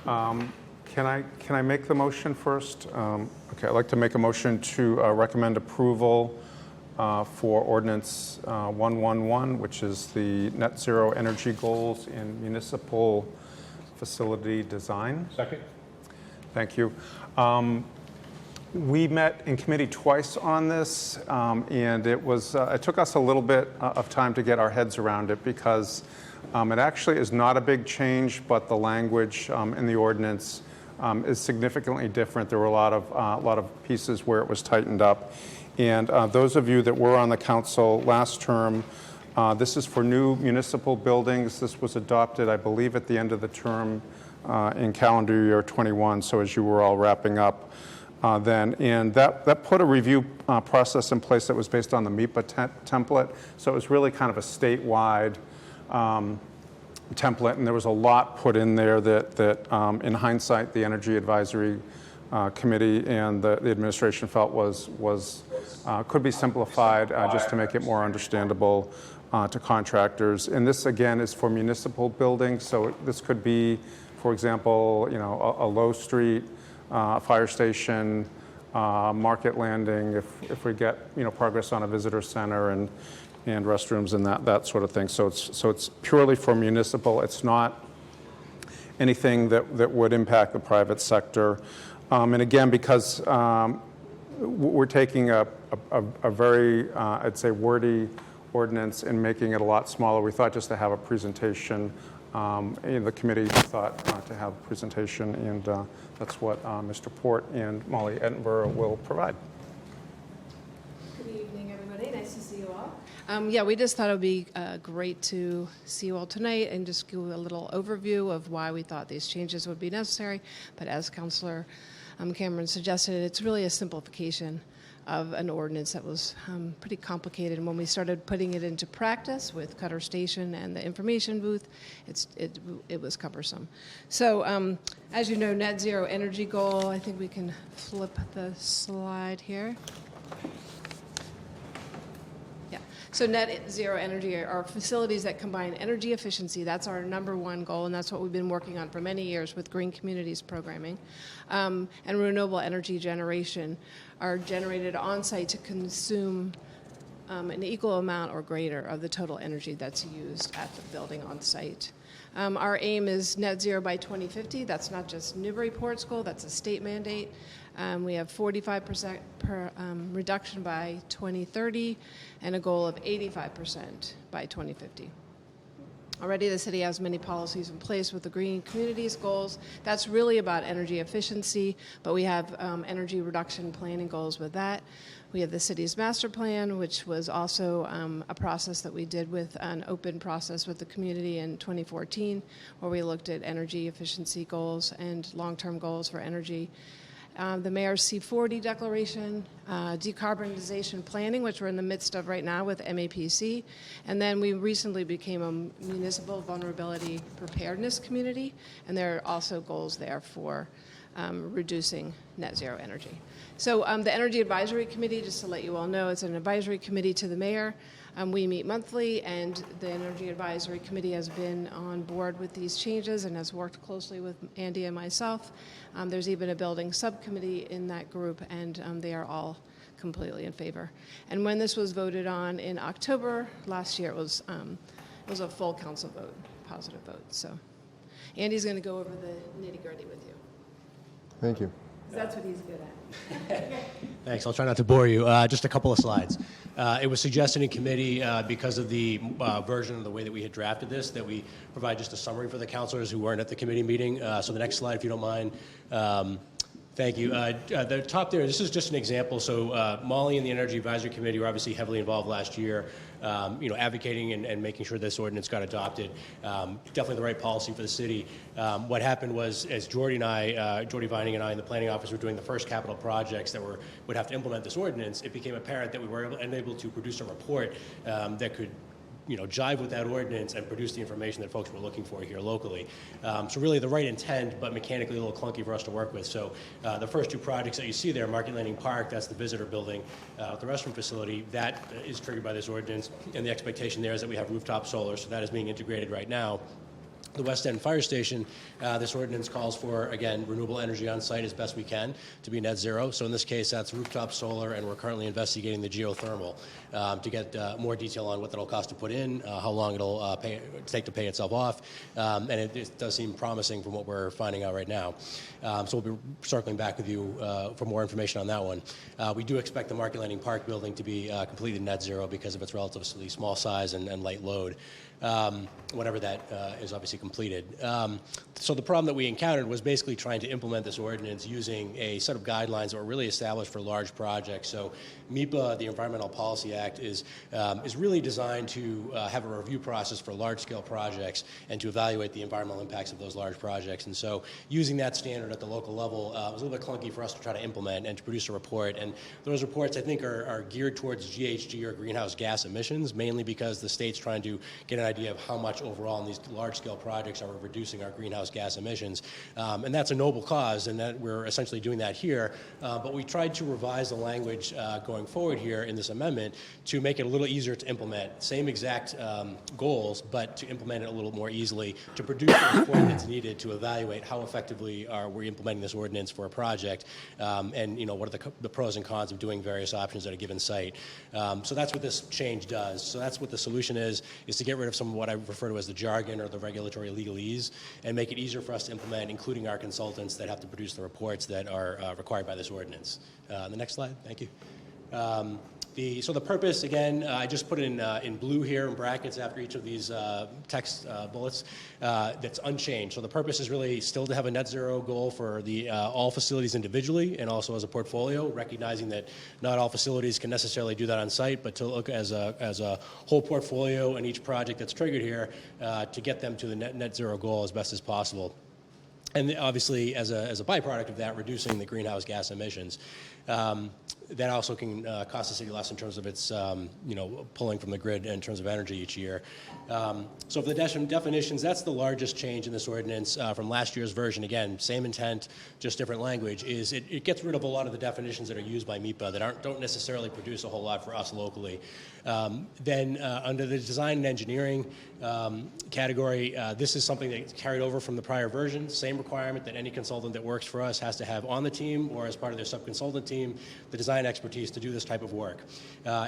Can I make the motion first? Okay, I'd like to make a motion to recommend approval for Ordinance 111, which is the net zero energy goals in municipal facility design. Second. Thank you. We met in committee twice on this, and it took us a little bit of time to get our heads around it because it actually is not a big change, but the language in the ordinance is significantly different. There were a lot of pieces where it was tightened up. And those of you that were on the council last term, this is for new municipal buildings. This was adopted, I believe, at the end of the term in calendar year 21, so as you were all wrapping up then. And that put a review process in place that was based on the MIPA template. So it was really kind of a statewide template, and there was a lot put in there that in hindsight, the Energy Advisory Committee and the administration felt could be simplified just to make it more understandable to contractors. And this, again, is for municipal buildings, so this could be, for example, a Low Street, a fire station, Market Landing, if we get progress on a visitor center and restrooms and that sort of thing. So it's purely for municipal. It's not anything that would impact the private sector. And again, because we're taking a very, I'd say, wordy ordinance and making it a lot smaller, we thought just to have a presentation. In the committee thought to have a presentation, and that's what Mr. Port and Molly Edinburgh will provide. Good evening, everybody. Nice to see you all. Yeah, we just thought it would be great to see you all tonight and just give a little overview of why we thought these changes would be necessary. But as Councilor Cameron suggested, it's really a simplification of an ordinance that was pretty complicated. And when we started putting it into practice with Cutter Station and the information booth, it was cumbersome. So as you know, net zero energy goal, I think we can flip the slide here. Yeah. So net zero energy are facilities that combine energy efficiency. That's our #1 goal, and that's what we've been working on for many years with Green Communities programming. And renewable energy generation are generated on-site to consume an equal amount or greater of the total energy that's used at the building on-site. Our aim is net zero by 2050. That's not just Newburyport's goal, that's a state mandate. We have 45% reduction by 2030 and a goal of 85% by 2050. Already the city has many policies in place with the Green Communities goals. That's really about energy efficiency, but we have energy reduction planning goals with that. We have the city's master plan, which was also a process that we did with an open process with the community in 2014, where we looked at energy efficiency goals and long-term goals for energy. The mayor's C40 declaration, decarbonization planning, which we're in the midst of right now with MAPC. And then we recently became a municipal vulnerability preparedness community, and there are also goals there for reducing net zero energy. So the Energy Advisory Committee, just to let you all know, it's an advisory committee to the mayor. We meet monthly, and the Energy Advisory Committee has been on board with these changes and has worked closely with Andy and myself. There's even a building subcommittee in that group, and they are all completely in favor. And when this was voted on in October last year, it was a full council vote, positive vote. So Andy's going to go over the nitty-gritty with you. Thank you. That's what he's good at. Thanks. I'll try not to bore you. Just a couple of slides. It was suggested in committee because of the version of the way that we had drafted this that we provide just a summary for the councilors who weren't at the committee meeting. So the next slide, if you don't mind. Thank you. The top there, this is just an example. So Molly and the Energy Advisory Committee were obviously heavily involved last year, advocating and making sure this ordinance got adopted. Definitely the right policy for the city. What happened was, as Jordy Vining and I in the planning office were doing the first capital projects that would have to implement this ordinance, it became apparent that we were unable to produce a report that could jive with that ordinance and produce the information that folks were looking for here locally. So really the right intent, but mechanically a little clunky for us to work with. So the first two projects that you see there, Market Landing Park, that's the visitor building, the restroom facility, that is triggered by this ordinance. And the expectation there is that we have rooftop solar, so that is being integrated right now. The West End Fire Station, this ordinance calls for, again, renewable energy on site as best we can to be net zero. So in this case, that's rooftop solar, and we're currently investigating the geothermal to get more detail on what that'll cost to put in, how long it'll take to pay itself off, and it does seem promising from what we're finding out right now. So we'll be circling back with you for more information on that one. We do expect the Market Landing Park building to be completely net zero because of its relatively small size and light load. Whenever that is obviously completed. So the problem that we encountered was basically trying to implement this ordinance using a set of guidelines that were really established for large projects. So MEPA, the Environmental Policy Act, is really designed to have a review process for large-scale projects and to evaluate the environmental impacts of those large projects. And so using that standard at the local level was a little bit clunky for us to try to implement and to produce a report. And those reports, I think, are geared towards GHG or greenhouse gas emissions, mainly because the state's trying to get an idea of how much overall in these large-scale projects are we reducing our greenhouse gas emissions. And that's a noble cause, and that we're essentially doing that here. But we tried to revise the language going forward here in this amendment to make it a little easier to implement. Same exact goals, but to implement it a little more easily, to produce the report that's needed to evaluate how effectively are we implementing this ordinance for a project, and what are the pros and cons of doing various options at a given site. So that's what this change does. So that's what the solution is to get rid of some of what I refer to as the jargon or the regulatory legalese and make it easier for us to implement, including our consultants that have to produce the reports that are required by this ordinance. The next slide, thank you. So the purpose, again, I just put it in blue here in brackets after each of these text bullets. That's unchanged. So the purpose is really still to have a net zero goal for all facilities individually and also as a portfolio, recognizing that not all facilities can necessarily do that on site, but to look as a whole portfolio and each project that's triggered here to get them to the net zero goal as best as possible. And obviously, as a byproduct of that, reducing the greenhouse gas emissions. That also can cost the city less in terms of its, pulling from the grid in terms of energy each year. So for the definitions, that's the largest change in this ordinance from last year's version. Again, same intent, just different language. Is it gets rid of a lot of the definitions that are used by MEPA that don't necessarily produce a whole lot for us locally. Then under the design and engineering category, this is something that's carried over from the prior version. Same requirement that any consultant that works for us has to have on the team or as part of their sub-consultant team the design expertise to do this type of work.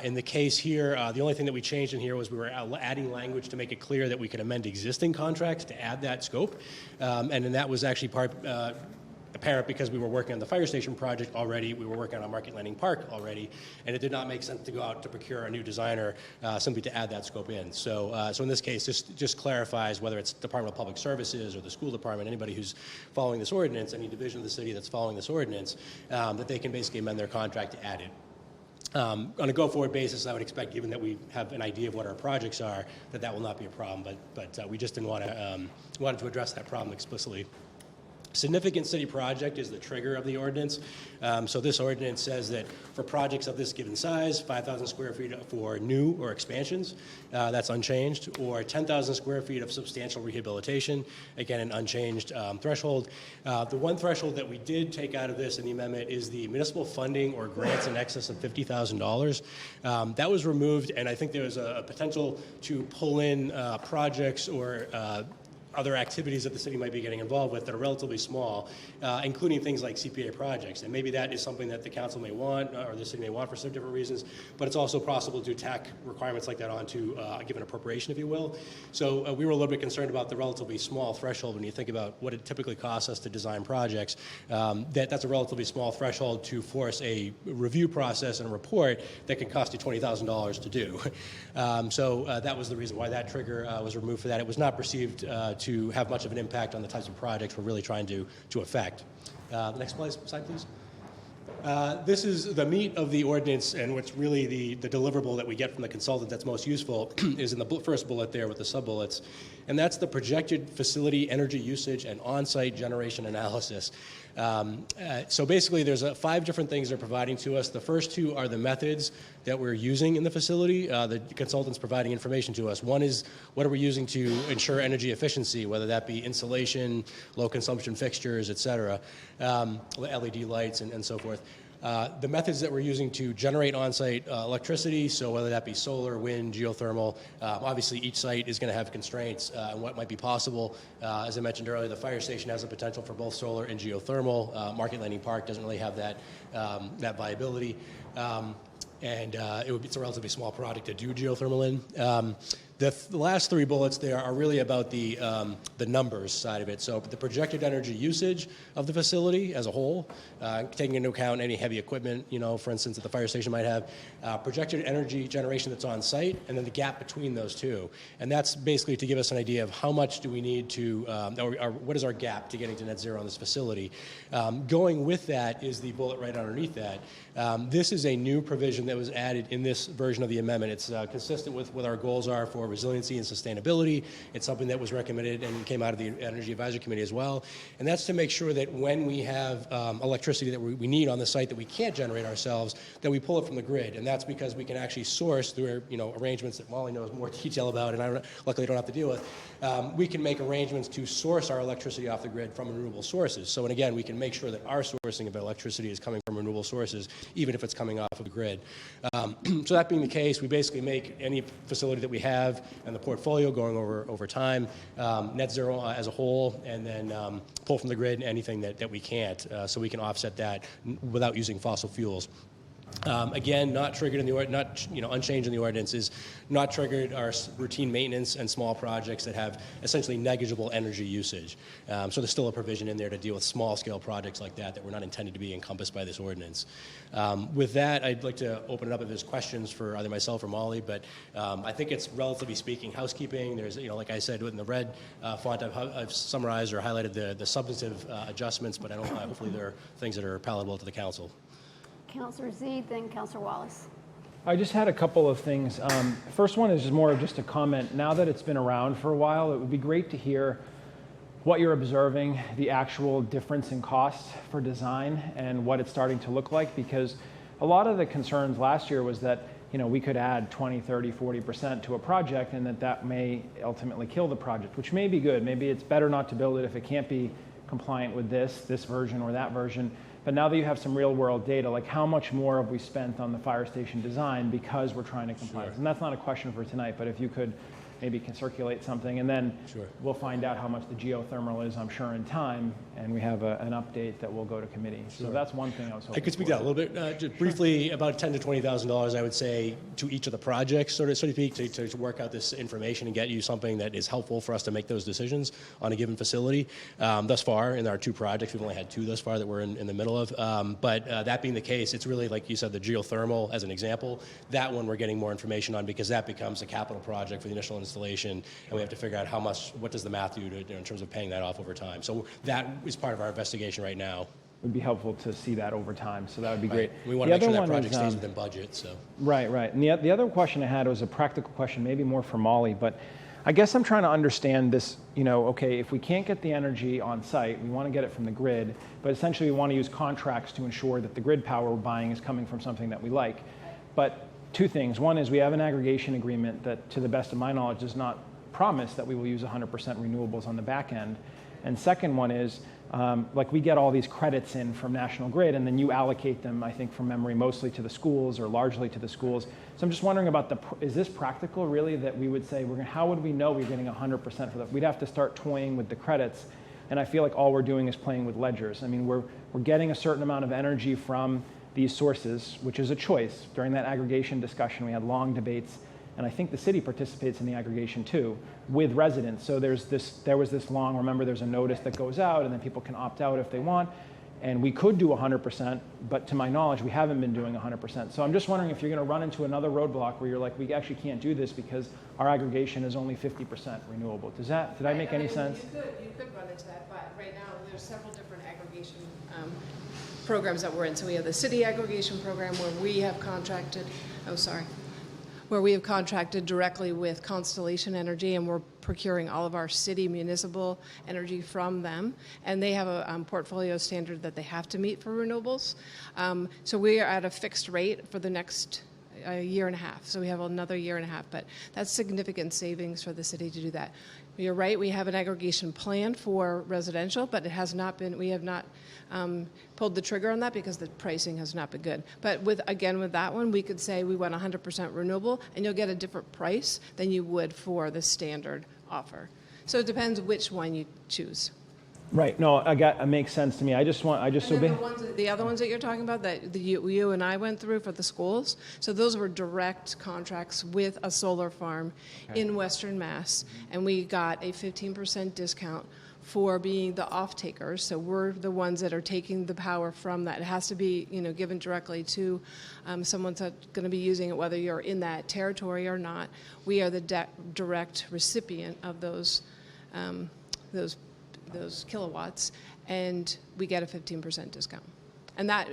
In the case here, the only thing that we changed in here was we were adding language to make it clear that we could amend existing contracts to add that scope. And then that was actually apparent because we were working on the fire station project already, we were working on a Market Landing Park already, and it did not make sense to go out to procure a new designer simply to add that scope in. So in this case, this just clarifies whether it's Department of Public Services or the school department, anybody who's following this ordinance, any division of the city that's following this ordinance, that they can basically amend their contract to add it. On a go-forward basis, I would expect, given that we have an idea of what our projects are, that will not be a problem, but we just didn't wanted to address that problem explicitly. Significant city project is the trigger of the ordinance. So this ordinance says that for projects of this given size, 5,000 square feet for new or expansions, that's unchanged, or 10,000 square feet of substantial rehabilitation, again, an unchanged threshold. The one threshold that we did take out of this in the amendment is the municipal funding or grants in excess of $50,000. That was removed, and I think there was a potential to pull in projects or other activities that the city might be getting involved with that are relatively small, including things like CPA projects. And maybe that is something that the council may want or the city may want for some different reasons, but it's also possible to tack requirements like that onto a given appropriation, if you will. So we were a little bit concerned about the relatively small threshold when you think about what it typically costs us to design projects. That's a relatively small threshold to force a review process and a report that can cost you $20,000 to do. So that was the reason why that trigger was removed for that. It was not perceived to have much of an impact on the types of projects we're really trying to affect. The next slide, please. This is the meat of the ordinance, and what's really the deliverable that we get from the consultant that's most useful is in the first bullet there with the sub-bullets, and that's the projected facility energy usage and on-site generation analysis. So basically, there's 5 different things they're providing to us. The first 2 are the methods that we're using in the facility. The consultant's providing information to us. One is what are we using to ensure energy efficiency, whether that be insulation, low consumption fixtures, et cetera, LED lights, and so forth. The methods that we're using to generate on-site electricity, so whether that be solar, wind, geothermal, obviously each site is going to have constraints on what might be possible. As I mentioned earlier, the fire station has a potential for both solar and geothermal. Market Landing Park doesn't really have that viability. And it's a relatively small project to do geothermal in. The last 3 bullets there are really about the numbers side of it. So the projected energy usage of the facility as a whole, taking into account any heavy equipment, for instance, that the fire station might have, projected energy generation that's on site, and then the gap between those 2. And that's basically to give us an idea of how much do we need to, or what is our gap to getting to net zero on this facility. Going with that is the bullet right underneath that. This is a new provision that was added in this version of the amendment. It's consistent with what our goals are for resiliency and sustainability. It's something that was recommended and came out of the Energy Advisory Committee as well. And that's to make sure that when we have electricity that we need on the site that we can't generate ourselves, that we pull it from the grid. And that's because we can actually source through arrangements that Molly knows more detail about, and luckily don't have to deal with. We can make arrangements to source our electricity off the grid from renewable sources. So, and again, we can make sure that our sourcing of electricity is coming from renewable sources, even if it's coming off of the grid. So that being the case, we basically make any facility that we have and the portfolio going over time net zero as a whole, and then pull from the grid anything that we can't, so we can offset that without using fossil fuels. Again, not triggered in the unchanged in the ordinance is not triggered our routine maintenance and small projects that have essentially negligible energy usage. So there's still a provision in there to deal with small-scale projects like that were not intended to be encompassed by this ordinance. With that, I'd like to open it up if there's questions for either myself or Molly, but I think it's relatively speaking housekeeping. There's, like I said, in the red font, I've summarized or highlighted the substantive adjustments, but hopefully there are things that are palatable to the council. Councilor Z, then Councilor Wallace. I just had a couple of things. First one is more of just a comment. Now that it's been around for a while, it would be great to hear what you're observing, the actual difference in costs for design and what it's starting to look like, because a lot of the concerns last year was that we could add 20, 30, 40% to a project and that may ultimately kill the project, which may be good. Maybe it's better not to build it if it can't be compliant with this version or that version. But now that you have some real world data, like how much more have we spent on the fire station design because we're trying to comply? Sure. And that's not a question for tonight, but if you could maybe can circulate something, and then we'll find out how much the geothermal is, I'm sure, in time, and we have an update that will go to committee. Sure. So that's one thing I was hoping I could speak to that a little bit. Just briefly, about $10,000 to $20,000, I would say, to each of the projects, so to speak, to work out this information and get you something that is helpful for us to make those decisions on a given facility. Thus far, in our two projects, we've only had two thus far that we're in the middle of. But that being the case, it's really, like you said, the geothermal as an example. That one we're getting more information on because that becomes a capital project for the initial installation, and we have to figure out what does the math do in terms of paying that off over time. So that is part of our investigation right now. It would be helpful to see that over time, so that would be great. We want to make sure that project stays within budget. So. Right. And the other question I had was a practical question, maybe more for Molly, but I guess I'm trying to understand this, okay, if we can't get the energy on site, we want to get it from the grid, but essentially we want to use contracts to ensure that the grid power we're buying is coming from something that we like. But two things. One is we have an aggregation agreement that, to the best of my knowledge, does not promise that we will use 100% renewables on the back end. And second one is, we get all these credits in from National Grid, and then you allocate them, I think, from memory, mostly to the schools or largely to the schools. So I'm just wondering about is this practical, really, that we would say, how would we know we're getting 100% for that? We'd have to start toying with the credits, and I feel like all we're doing is playing with ledgers. I mean, we're getting a certain amount of energy from these sources, which is a choice. During that aggregation discussion, we had long debates, and I think the city participates in the aggregation too, with residents. So there was this long, remember there's a notice that goes out, and then people can opt out if they want, and we could do 100%, but to my knowledge, we haven't been doing 100%. So I'm just wondering if you're gonna run into another roadblock where you're like, we actually can't do this because our aggregation is only 50% renewable. Did I make any sense? You could run into that, but right now, there's several different aggregation programs that we're in. So we have the city aggregation program where we have contracted, directly with Constellation Energy, and we're procuring all of our city municipal energy from them. And they have a portfolio standard that they have to meet for renewables. So we are at a fixed rate for the next year and a half. So we have another year and a half, but that's significant savings for the city to do that. You're right, we have an aggregation plan for residential, but we have not pulled the trigger on that because the pricing has not been good. But with that one, we could say we want 100% renewable, and you'll get a different price than you would for the standard offer. So it depends which one you choose. Right. No, it makes sense to me. The other ones that you're talking about that you and I went through for the schools, so those were direct contracts with a solar farm in Western Mass, and we got a 15% discount for being the off-takers. So we're the ones that are taking the power from that. It has to be, given directly to someone that's going to be using it, whether you're in that territory or not. We are the direct recipient of those kilowatts, and we get a 15% discount. And that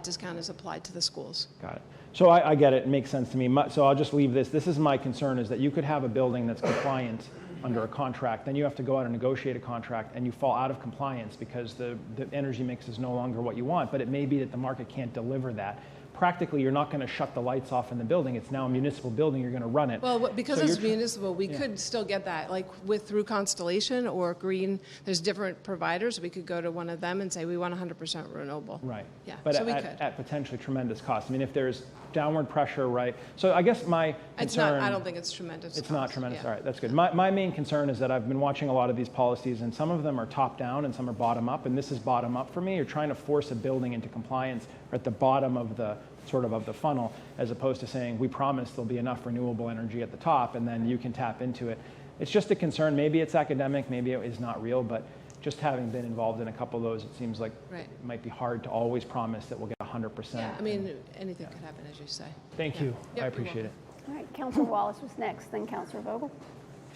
discount is applied to the schools. Got it. So I get it. It makes sense to me. So I'll just leave this. This is my concern, is that you could have a building that's compliant under a contract, then you have to go out and negotiate a contract, and you fall out of compliance because the energy mix is no longer what you want. But it may be that the market can't deliver that. Practically, you're not going to shut the lights off in the building. It's now a municipal building. You're going to run it. Well, because So it's you're municipal, we could still get that, like through Constellation or Green. There's different providers. We could go to one of them and say we want 100% renewable. Right. Yeah. But so we at, could. at potentially tremendous cost. I mean, if there's downward pressure, right? So I guess my concern. It's not. I don't think it's tremendous. It's not tremendous. Yeah. All right, that's good. My main concern is that I've been watching a lot of these policies, and some of them are top down and some are bottom up, and this is bottom up for me. You're trying to force a building into compliance at the bottom of the of the funnel, as opposed to saying we promise there'll be enough renewable energy at the top, and then you can tap into it. It's just a concern. Maybe it's academic, maybe it is not real, but just having been involved in a couple of those, it seems like it might be hard to always promise that we'll get 100%. Yeah. I mean, anything could happen, as you say. Thank you. I appreciate it. All right, Councilor Wallace was next, then Councilor Vogel.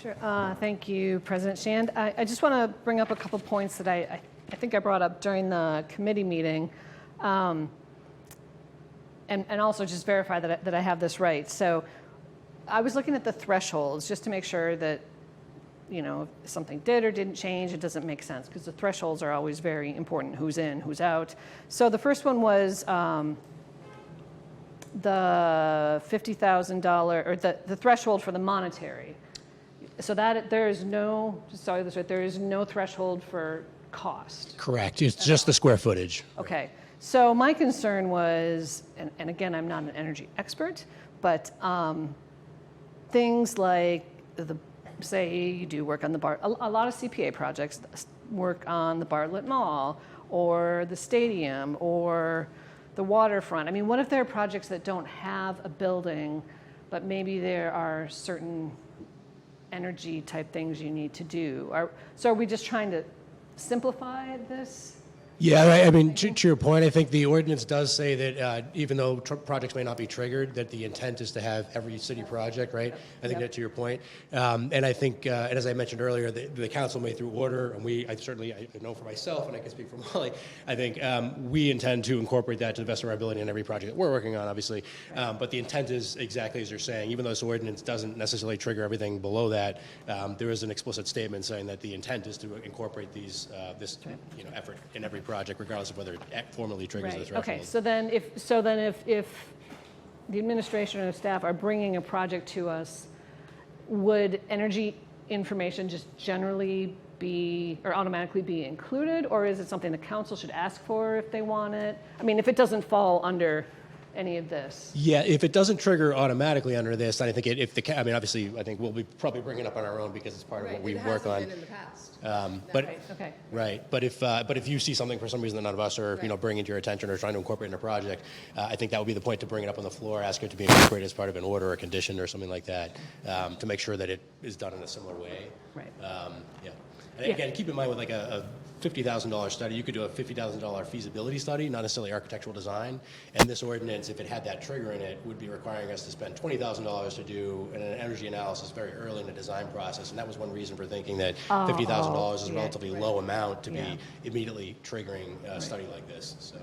Sure. Thank you, President Shand. I just want to bring up a couple points that I think I brought up during the committee meeting. And also just verify that I have this right. So I was looking at the thresholds just to make sure that, you know, if something did or didn't change, it doesn't make sense, because the thresholds are always very important, who's in, who's out. So the first one was the $50,000, or the threshold for the monetary. So that there is no, sorry, this right, there is no threshold for cost. Correct. It's just the square footage. Okay. So my concern was, and again, I'm not an energy expert, but things like say you do work on the a lot of CPA projects work on the Bartlett Mall or the stadium or the waterfront. I mean, what if there are projects that don't have a building, but maybe there are certain energy type things you need to do? So are we just trying to simplify this? Yeah, I mean, to your point, I think the ordinance does say that even though projects may not be triggered, that the intent is to have every city project, right? I think that to your point. And I think, and as I mentioned earlier, the council may through order, and I know for myself, and I can speak for Molly, I think we intend to incorporate that to the best of our ability in every project that we're working on, obviously. But the intent is exactly as you're saying. Even though this ordinance doesn't necessarily trigger everything below that, there is an explicit statement saying that the intent is to incorporate this effort in every project, regardless of whether it formally triggers the threshold. Okay, so then if the administration or staff are bringing a project to us, would energy information just generally be or automatically be included, or is it something the council should ask for if they want it? I mean, if it doesn't fall under any of this. Yeah, if it doesn't trigger automatically under this, then I think obviously, I think we'll be probably bringing it up on our own because it's part of what we work on. Been in the past. But if you see something for some reason that none of us are bringing to your attention or trying to incorporate in a project, I think that would be the point to bring it up on the floor, ask it to be incorporated as part of an order or a condition or something like that, to make sure that it is done in a similar way. Right. And again, keep in mind with like a $50,000 study, you could do a $50,000 feasibility study, not necessarily architectural design. And this ordinance, if it had that trigger in it, would be requiring us to spend $20,000 to do an energy analysis very early in the design process. And that was one reason for thinking that $50,000 is a relatively low amount to be immediately triggering a study like this. So.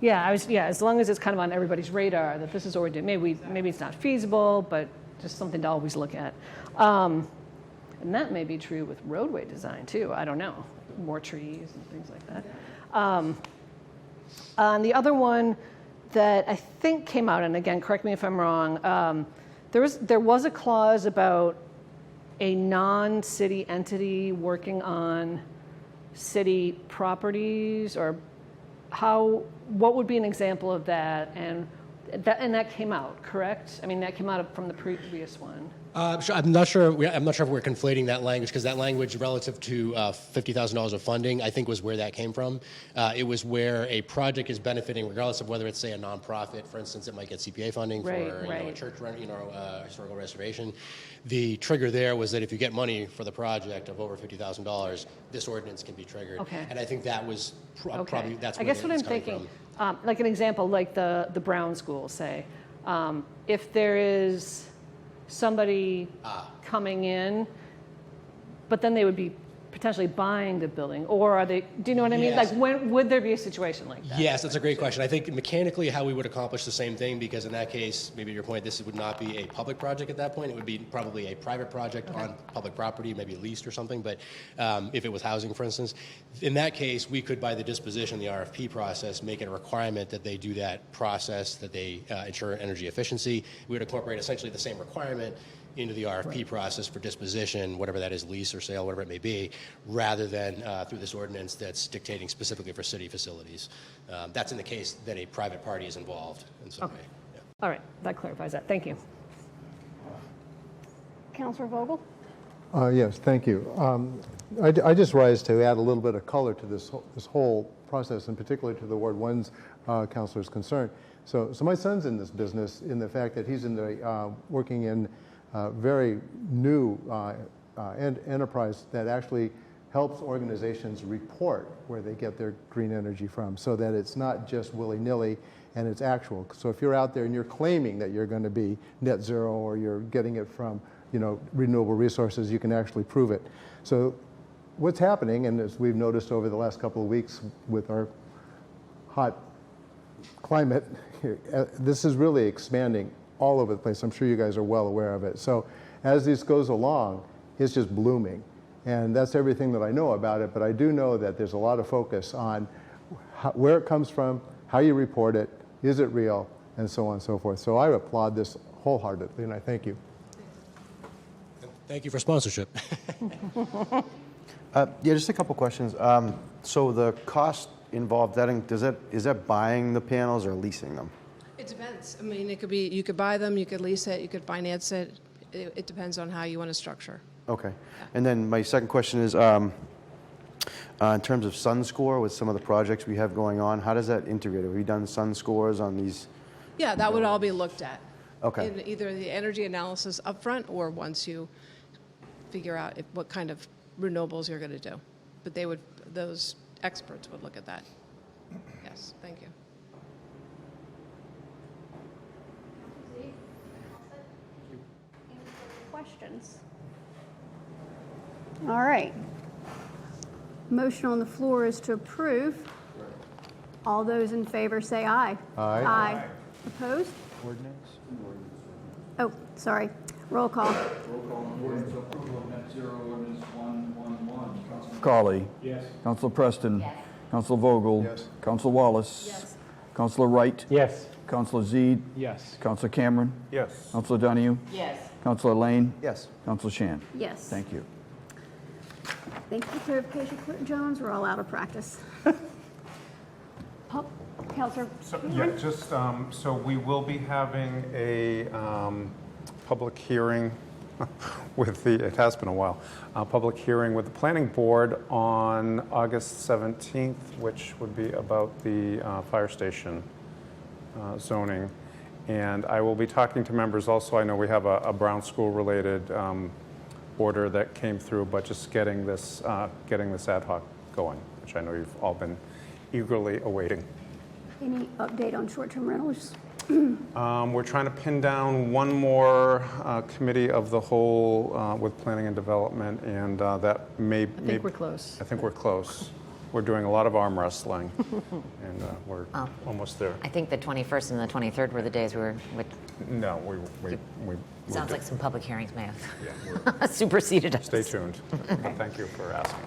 Yeah, as long as it's kind of on everybody's radar that this is already, maybe it's not feasible, but just something to always look at. And that may be true with roadway design too. I don't know, more trees and things like that. And the other one that I think came out, and again, correct me if I'm wrong, there was a clause about a non-city entity working on city properties, or what would be an example of that? And that came out, correct? I mean, that came out from the previous one. I'm not sure if we're conflating that language, because that language relative to $50,000 of funding, I think, was where that came from. It was where a project is benefiting, regardless of whether it's, say, a nonprofit. For instance, it might get CPA funding for a church, historical restoration. The trigger there was that if you get money for the project of over $50,000, this ordinance can be triggered. Okay. And I think that was probably that's where I guess what I'm thinking, like an example, like the Brown School, say, if there is somebody coming in, but then they would be potentially buying the building, or are they, do you know what I mean? Yes. Like, when would there be a situation like that? Yes, that's a great question. I think mechanically how we would accomplish the same thing, because in that case, maybe to your point, this would not be a public project at that point. It would be probably a private project on public property, maybe leased or something. But if it was housing, for instance, in that case, we could, by the disposition, the RFP process, make it a requirement that they do that process, that they ensure energy efficiency. We would incorporate essentially the same requirement into the RFP process for disposition, whatever that is, lease or sale, whatever it may be, rather than through this ordinance that's dictating specifically for city facilities. That's in the case that a private party is involved in some way. Yeah. All right, that clarifies that. Thank you. Councilor Vogel? Yes, thank you. I just rise to add a little bit of color to this whole process, and particularly to the Ward 1's councilor's concern. So my son's in this business in the fact that he's in the working in very new enterprise that actually helps organizations report where they get their green energy from, so that it's not just willy-nilly and it's actual. So if you're out there and you're claiming that you're going to be net zero, or you're getting it from, you know, renewable resources, you can actually prove it. So what's happening, and as we've noticed over the last couple of weeks with our hot climate, this is really expanding all over the place. I'm sure you guys are well aware of it. So as this goes along, it's just blooming. And that's everything that I know about it, but I do know that there's a lot of focus on where it comes from, how you report it, is it real, and so on and so forth. So I applaud this wholeheartedly, and I thank you. Thank you for sponsorship. Yeah, just a couple questions. So the cost involved, is that buying the panels or leasing them? It depends. I mean, it could be, you could buy them, you could lease it, you could finance it. It depends on how you want to structure. Okay. And then my second question is, in terms of sun score with some of the projects we have going on, how does that integrate? Have we done sun scores on these? Yeah, that would all be looked at. Okay. In either the energy analysis upfront or once you figure out what kind of renewables you're going to do. But those experts would look at that. Yes, thank you. Questions? All right. Motion on the floor is to approve. All those in favor say aye. Aye. Aye. Opposed? Ordinance? Oh, sorry. Roll call. Colley. Yes. Council Preston. Yes. Council Vogel. Yes. Council Wallace. Yes. Councilor Wright. Yes. Councilor Zede. Yes. Councilor Cameron. Yes. Councilor Donahue. Yes. Councilor Lane. Yes. Councilor Shan. Yes. Thank you. Thank you for clarification, Clerk Jones. We're all out of practice. Councilor. Yeah, just, so we will be having a public hearing with it has been a while, public hearing with the Planning Board on August 17th, which would be about the fire station zoning. And I will be talking to members also. I know we have a Brown School related order that came through, but just getting this ad hoc going, which I know you've all been eagerly awaiting. Any update on short-term rentals? We're trying to pin down one more committee of the whole with planning and development, and that may. I think we're close. I think we're close. We're doing a lot of arm wrestling, and we're almost there. I think the 21st and the 23rd were the days we were. No, we Sounds like some public hearings may Yeah, have superseded us. Stay tuned. But thank you for asking.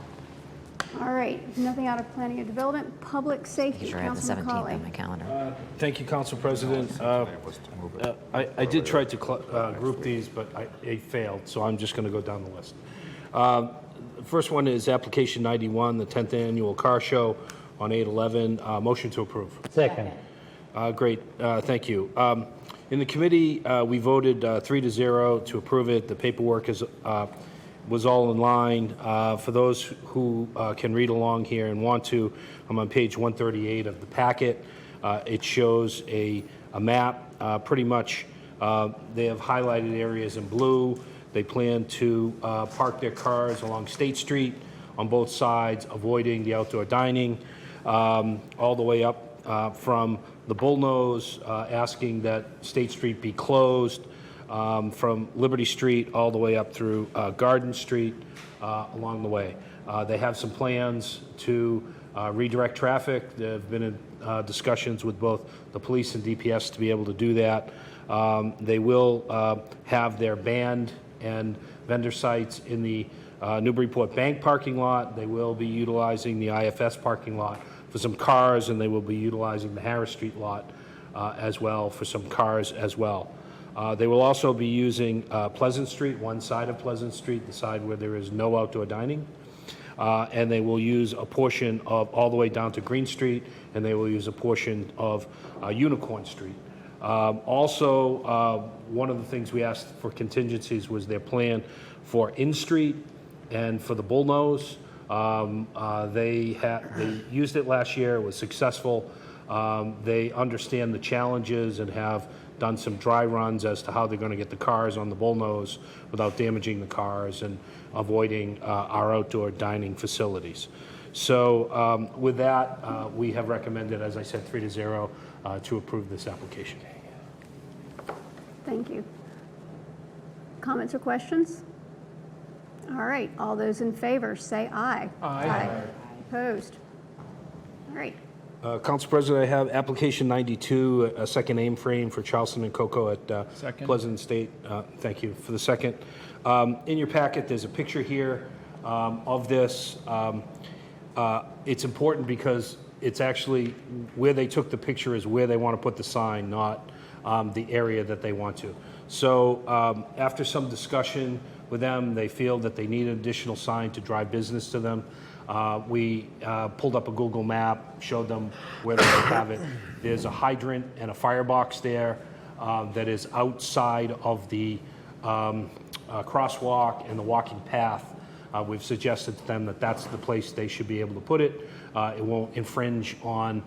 All right. Nothing out of planning and development. Public safety. Sure, I have the Councilman 17th Colley. on my calendar. Thank you, Council President. I did try to group these, but I failed, so I'm just going to go down the list. The first one is application 91, the 10th annual car show on 8/11. Motion to approve. Second. Great, thank you. In the committee, we voted 3-0 to approve it. The paperwork was all in line. For those who can read along here and want to, I'm on page 138 of the packet. It shows a map. Pretty much, they have highlighted areas in blue. They plan to park their cars along State Street on both sides, avoiding the outdoor dining, all the way up from the Bullnose, asking that State Street be closed from Liberty Street all the way up through Garden Street along the way. They have some plans to redirect traffic. There have been discussions with both the police and DPS to be able to do that. They will have their band and vendor sites in the Newburyport Bank parking lot. They will be utilizing the IFS parking lot for some cars, and they will be utilizing the Harris Street lot as well for some cars as well. They will also be using Pleasant Street, one side of Pleasant Street, the side where there is no outdoor dining. And they will use a portion of all the way down to Green Street, and they will use a portion of Unicorn Street. Also, one of the things we asked for contingencies was their plan for In Street and for the Bullnose. They used it last year. It was successful. They understand the challenges and have done some dry runs as to how they're going to get the cars on the Bullnose without damaging the cars and avoiding our outdoor dining facilities. So with that, we have recommended, as I said, 3-0 to approve this application. Thank you. Comments or questions? All right, all those in favor, say aye. Aye. Opposed? All right. Council President, I have application 92, a second name frame for Charleston and Cocoa at Pleasant State. Thank you for the second. In your packet, there's a picture here of this. It's important because it's actually where they took the picture is where they want to put the sign, not the area that they want to. So after some discussion with them, they feel that they need an additional sign to drive business to them. We pulled up a Google map, showed them where they would have it. There's a hydrant and a firebox there that is outside of the crosswalk and the walking path. We've suggested to them that that's the place they should be able to put it. It won't infringe on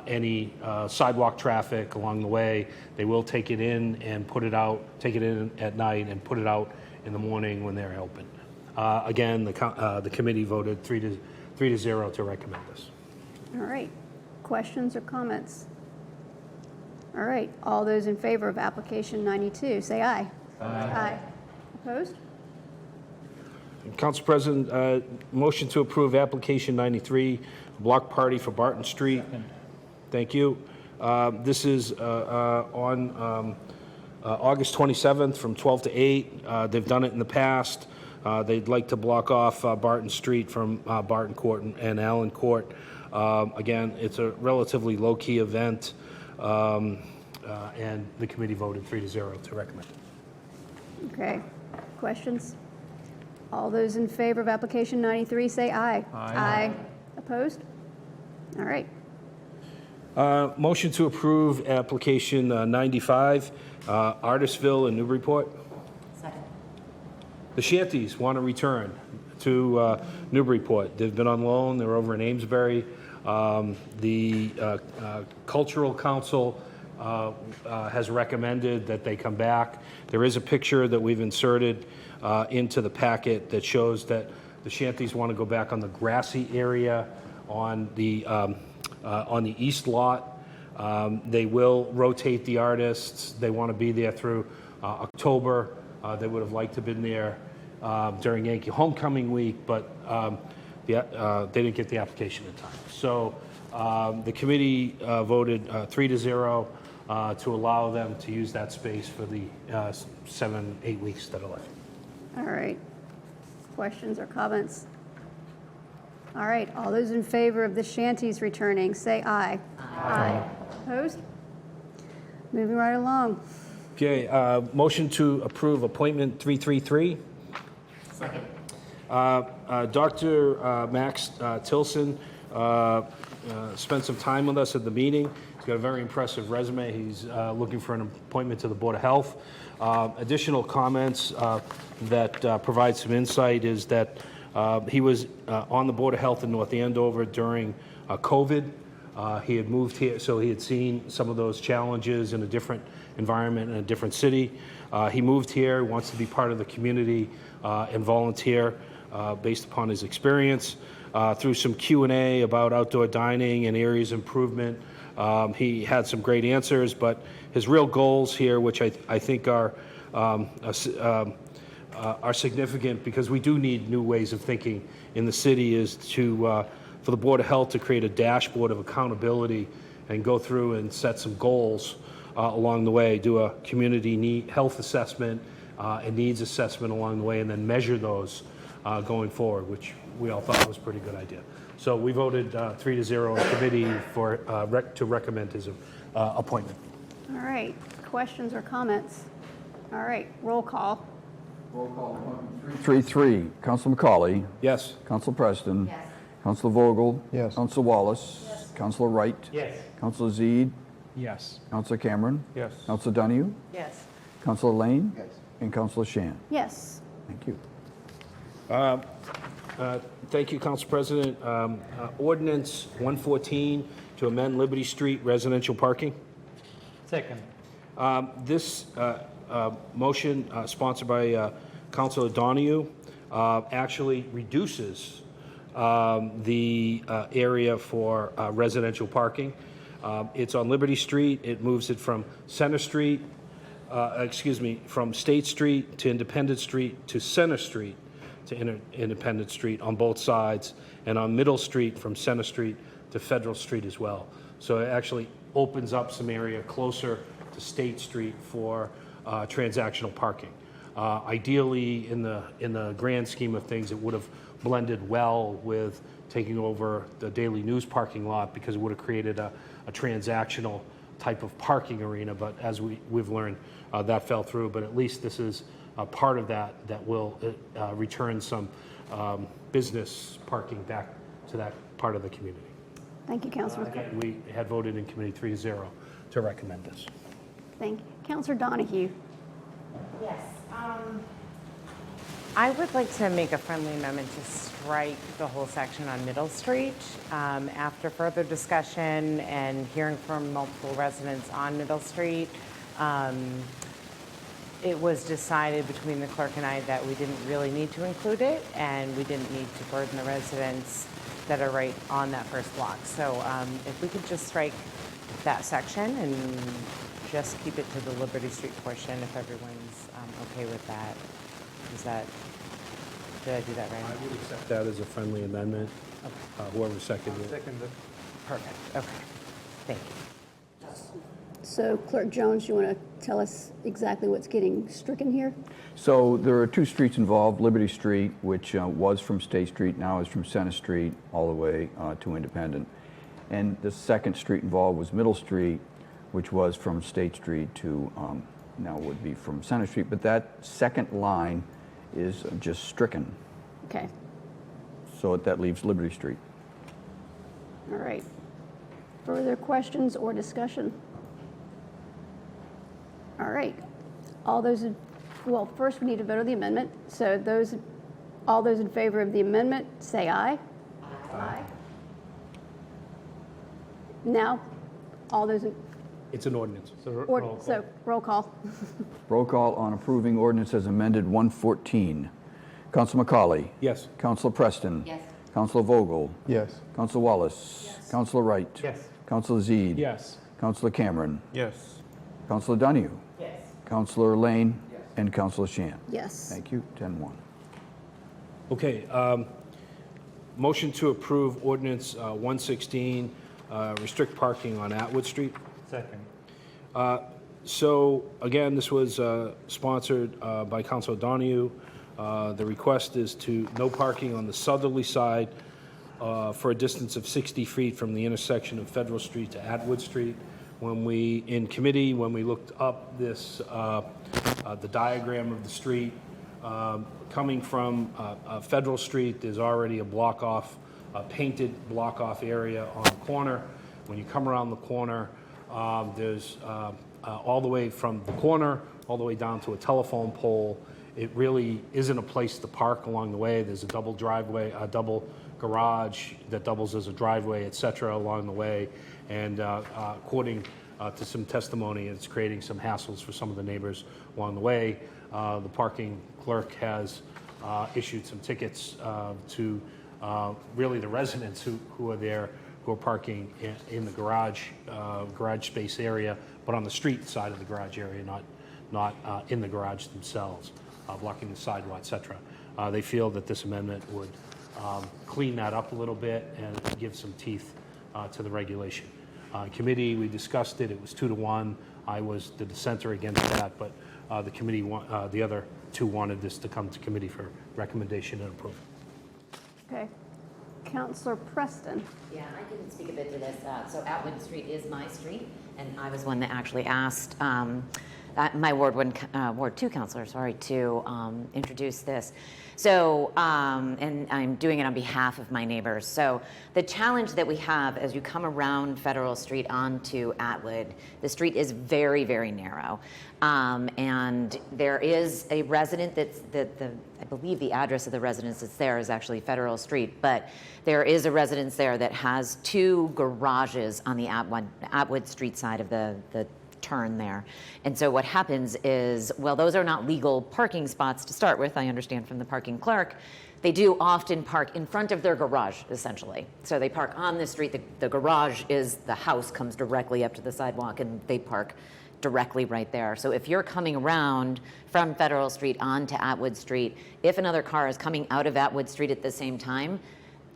any sidewalk traffic along the way. They will take it in and put it out, take it in at night and put it out in the morning when they're open. Again, the committee voted 3-0 to recommend this. All right. Questions or comments? All right. All those in favor of application 92, say aye. Aye. Opposed? Council President, motion to approve application 93, block party for Barton Street. Thank you. This is on August 27th from 12 to 8. They've done it in the past. They'd like to block off Barton Street from Barton Court and Allen Court. Again, it's a relatively low-key event, and the committee voted 3-0 to recommend. Okay. Questions? All those in favor of application 93, say aye. Aye. Opposed? All right. Motion to approve application 95, Artistville in Newburyport. Second. The Shanties want to return to Newburyport. They've been on loan. They're over in Amesbury. The Cultural Council has recommended that they come back. There is a picture that we've inserted into the packet that shows that the Shanties want to go back on the grassy area on the east lot. They will rotate the artists. They want to be there through October. They would have liked to have been there during Yankee Homecoming Week, but they didn't get the application in time. So the committee voted 3-0 to allow them to use that space for the 7-8 weeks that are left. All right. Questions or comments? All right. All those in favor of the Shanties returning, say aye. Aye. Opposed? Moving right along. Okay, motion to approve appointment 333. Second. Dr. Max Tilson spent some time with us at the meeting. He's got a very impressive resume. He's looking for an appointment to the Board of Health. Additional comments that provide some insight is that he was on the Board of Health in North Andover during COVID. He had moved here, so he had seen some of those challenges in a different environment in a different city. He moved here, wants to be part of the community and volunteer based upon his experience. Through some Q&A about outdoor dining and areas of improvement, he had some great answers, but his real goals here, which I think are are significant because we do need new ways of thinking in the city is to, for the Board of Health to create a dashboard of accountability and go through and set some goals along the way, do a community health assessment and needs assessment along the way, and then measure those going forward, which we all thought was a pretty good idea. So we voted 3-0 in committee for, to recommend his appointment. All right, questions or comments? All right, roll call. Roll call 3-3. Council McCauley? Yes. Council Preston? Yes. Council Vogel? Yes. Council Wallace? Yes. Council Wright? Yes. Council Zede? Yes. Council Cameron? Yes. Council Donahue? Yes. Council Lane? Yes. And Council Shan. Yes. Thank you. Thank you, Council President. Ordinance 114 to amend Liberty Street residential parking. Second. This motion, sponsored by Councilor Donahue, actually reduces the area for residential parking. It's on Liberty Street. It moves it from Center Street, from State Street to Independence Street to Center Street to Independence Street on both sides, and on Middle Street from Center Street to Federal Street as well. So it actually opens up some area closer to State Street for transactional parking. Ideally, in the grand scheme of things, it would have blended well with taking over the Daily News parking lot, because it would have created a transactional type of parking arena. But as we've learned, that fell through. But at least this is a part of that will return some business parking back to that part of the community. Thank you, Councilor. Again, we had voted in committee 3-0 to recommend this. Thank you. Councilor Donahue. Yes. I would like to make a friendly amendment to strike the whole section on Middle Street. After further discussion and hearing from multiple residents on Middle Street, it was decided between the clerk and I that we didn't really need to include it, and we didn't need to burden the residents that are right on that first block. So if we could just strike that section and just keep it to the Liberty Street portion, if everyone's okay with that. Did I do that right? I would accept that as a friendly amendment. Okay. Whoever seconded it. Seconded. Perfect. Okay. Thank you. So Clerk Jones, you want to tell us exactly what's getting stricken here? So there are two streets involved, Liberty Street, which was from State Street, now is from Center Street all the way to Independent. And the second street involved was Middle Street, which was from State Street to, now would be from Center Street. But that second line is just stricken. Okay. So that leaves Liberty Street. All right. Further questions or discussion? All right. All those, well, first we need to vote on the amendment. So all those in favor of the amendment, say aye. Aye. Now, all those in... It's an ordinance. So roll call. Roll call on approving ordinance as amended 114. Council McCauley? Yes. Council Preston? Yes. Council Vogel? Yes. Council Wallace? Yes. Council Wright? Yes. Council Zede? Yes. Councilor Cameron? Yes. Councilor Donahue? Yes. Councilor Lane? Yes. And Councilor Shan? Yes. Thank you. 10-1. Okay. Motion to approve ordinance 116, restrict parking on Atwood Street. Second. So again, this was sponsored by Councilor Donahue. The request is to no parking on the southerly side for a distance of 60 feet from the intersection of Federal Street to Atwood Street. When we looked up this, the diagram of the street, coming from Federal Street, there's already a painted block-off area on the corner. When you come around the corner, there's all the way from the corner all the way down to a telephone pole. It really isn't a place to park along the way. There's a double driveway, a double garage that doubles as a driveway, et cetera, along the way. And according to some testimony, it's creating some hassles for some of the neighbors along the way. The parking clerk has issued some tickets to really the residents who are there, who are parking in the garage space area, but on the street side of the garage area, not in the garage themselves, blocking the sidewalk, et cetera. They feel that this amendment would clean that up a little bit and give some teeth to the regulation. Committee, we discussed it. It was 2-1. I was the dissenter against that, but the committee, the other two wanted this to come to committee for recommendation and approval. Okay. Councillor Preston. Yeah, I can speak a bit to this. So Atwood Street is my street, and I was one that actually asked my Ward 2 councillor, to introduce this. So, and I'm doing it on behalf of my neighbors. So the challenge that we have as you come around Federal Street onto Atwood, the street is very, very narrow. And there is a resident I believe the address of the residence that's there is actually Federal Street, but there is a residence there that has 2 garages on the Atwood Street side of the turn there. And so what happens is, well, those are not legal parking spots to start with, I understand from the parking clerk. They do often park in front of their garage, essentially. So they park on the street. The garage is, the house comes directly up to the sidewalk, and they park directly right there. So if you're coming around from Federal Street onto Atwood Street, if another car is coming out of Atwood Street at the same time,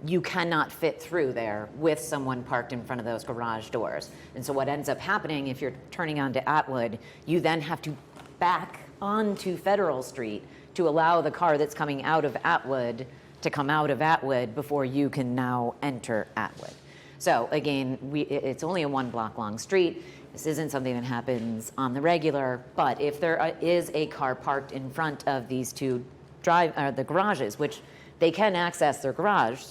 you cannot fit through there with someone parked in front of those garage doors. And so what ends up happening, if you're turning onto Atwood, you then have to back onto Federal Street to allow the car that's coming out of Atwood to come out of Atwood before you can now enter Atwood. So again, it's only a 1 block long street. This isn't something that happens on the regular, but if there is a car parked in front of these 2 the garages, which they can access their garage,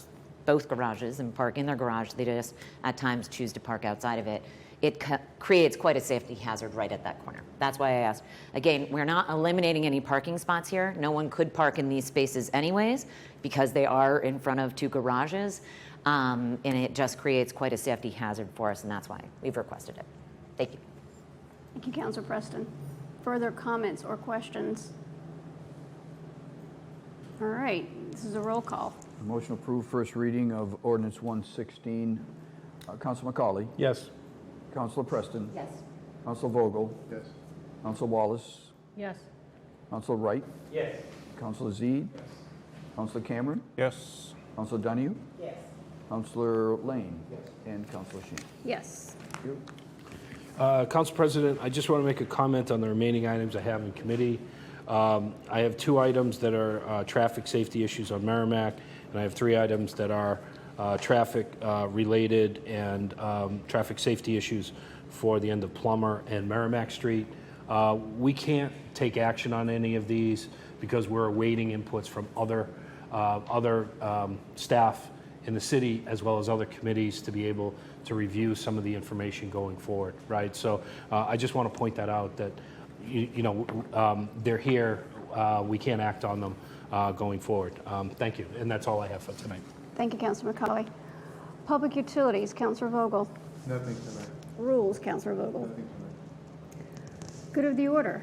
both garages, and park in their garage, they just at times choose to park outside of it. It creates quite a safety hazard right at that corner. That's why I asked. Again, we're not eliminating any parking spots here. No one could park in these spaces anyways because they are in front of 2 garages, and it just creates quite a safety hazard for us, and that's why we've requested it. Thank you. Thank you, Councillor Preston. Further comments or questions? All right, this is a roll call. Motion approved first reading of Ordinance 116. Councilor McCauley? Yes. Councilor Preston? Yes. Councilor Vogel? Yes. Councilor Wallace? Yes. Councilor Wright? Yes. Councilor Zede? Councilor Cameron? Yes. Councilor Donahue? Yes. Councilor Lane? And Councilor Sheen. Yes. Thank you. Council President, I just want to make a comment on the remaining items I have in committee. I have 2 items that are traffic safety issues on Merrimack, and I have 3 items that are traffic related and traffic safety issues for the end of Plummer and Merrimack Street. We can't take action on any of these because we're awaiting inputs from other staff in the city as well as other committees to be able to review some of the information going forward, right? So I just want to point that out that they're here. We can't act on them going forward. Thank you, and that's all I have for tonight. Thank you, Councillor McCauley. Public Utilities, Councillor Vogel. Nothing tonight. Rules, Councillor Vogel. Nothing tonight. Good of the order.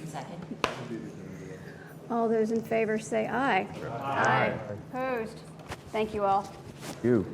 Second. All those in favor say aye. Aye. Opposed? Thank you all. Thank you.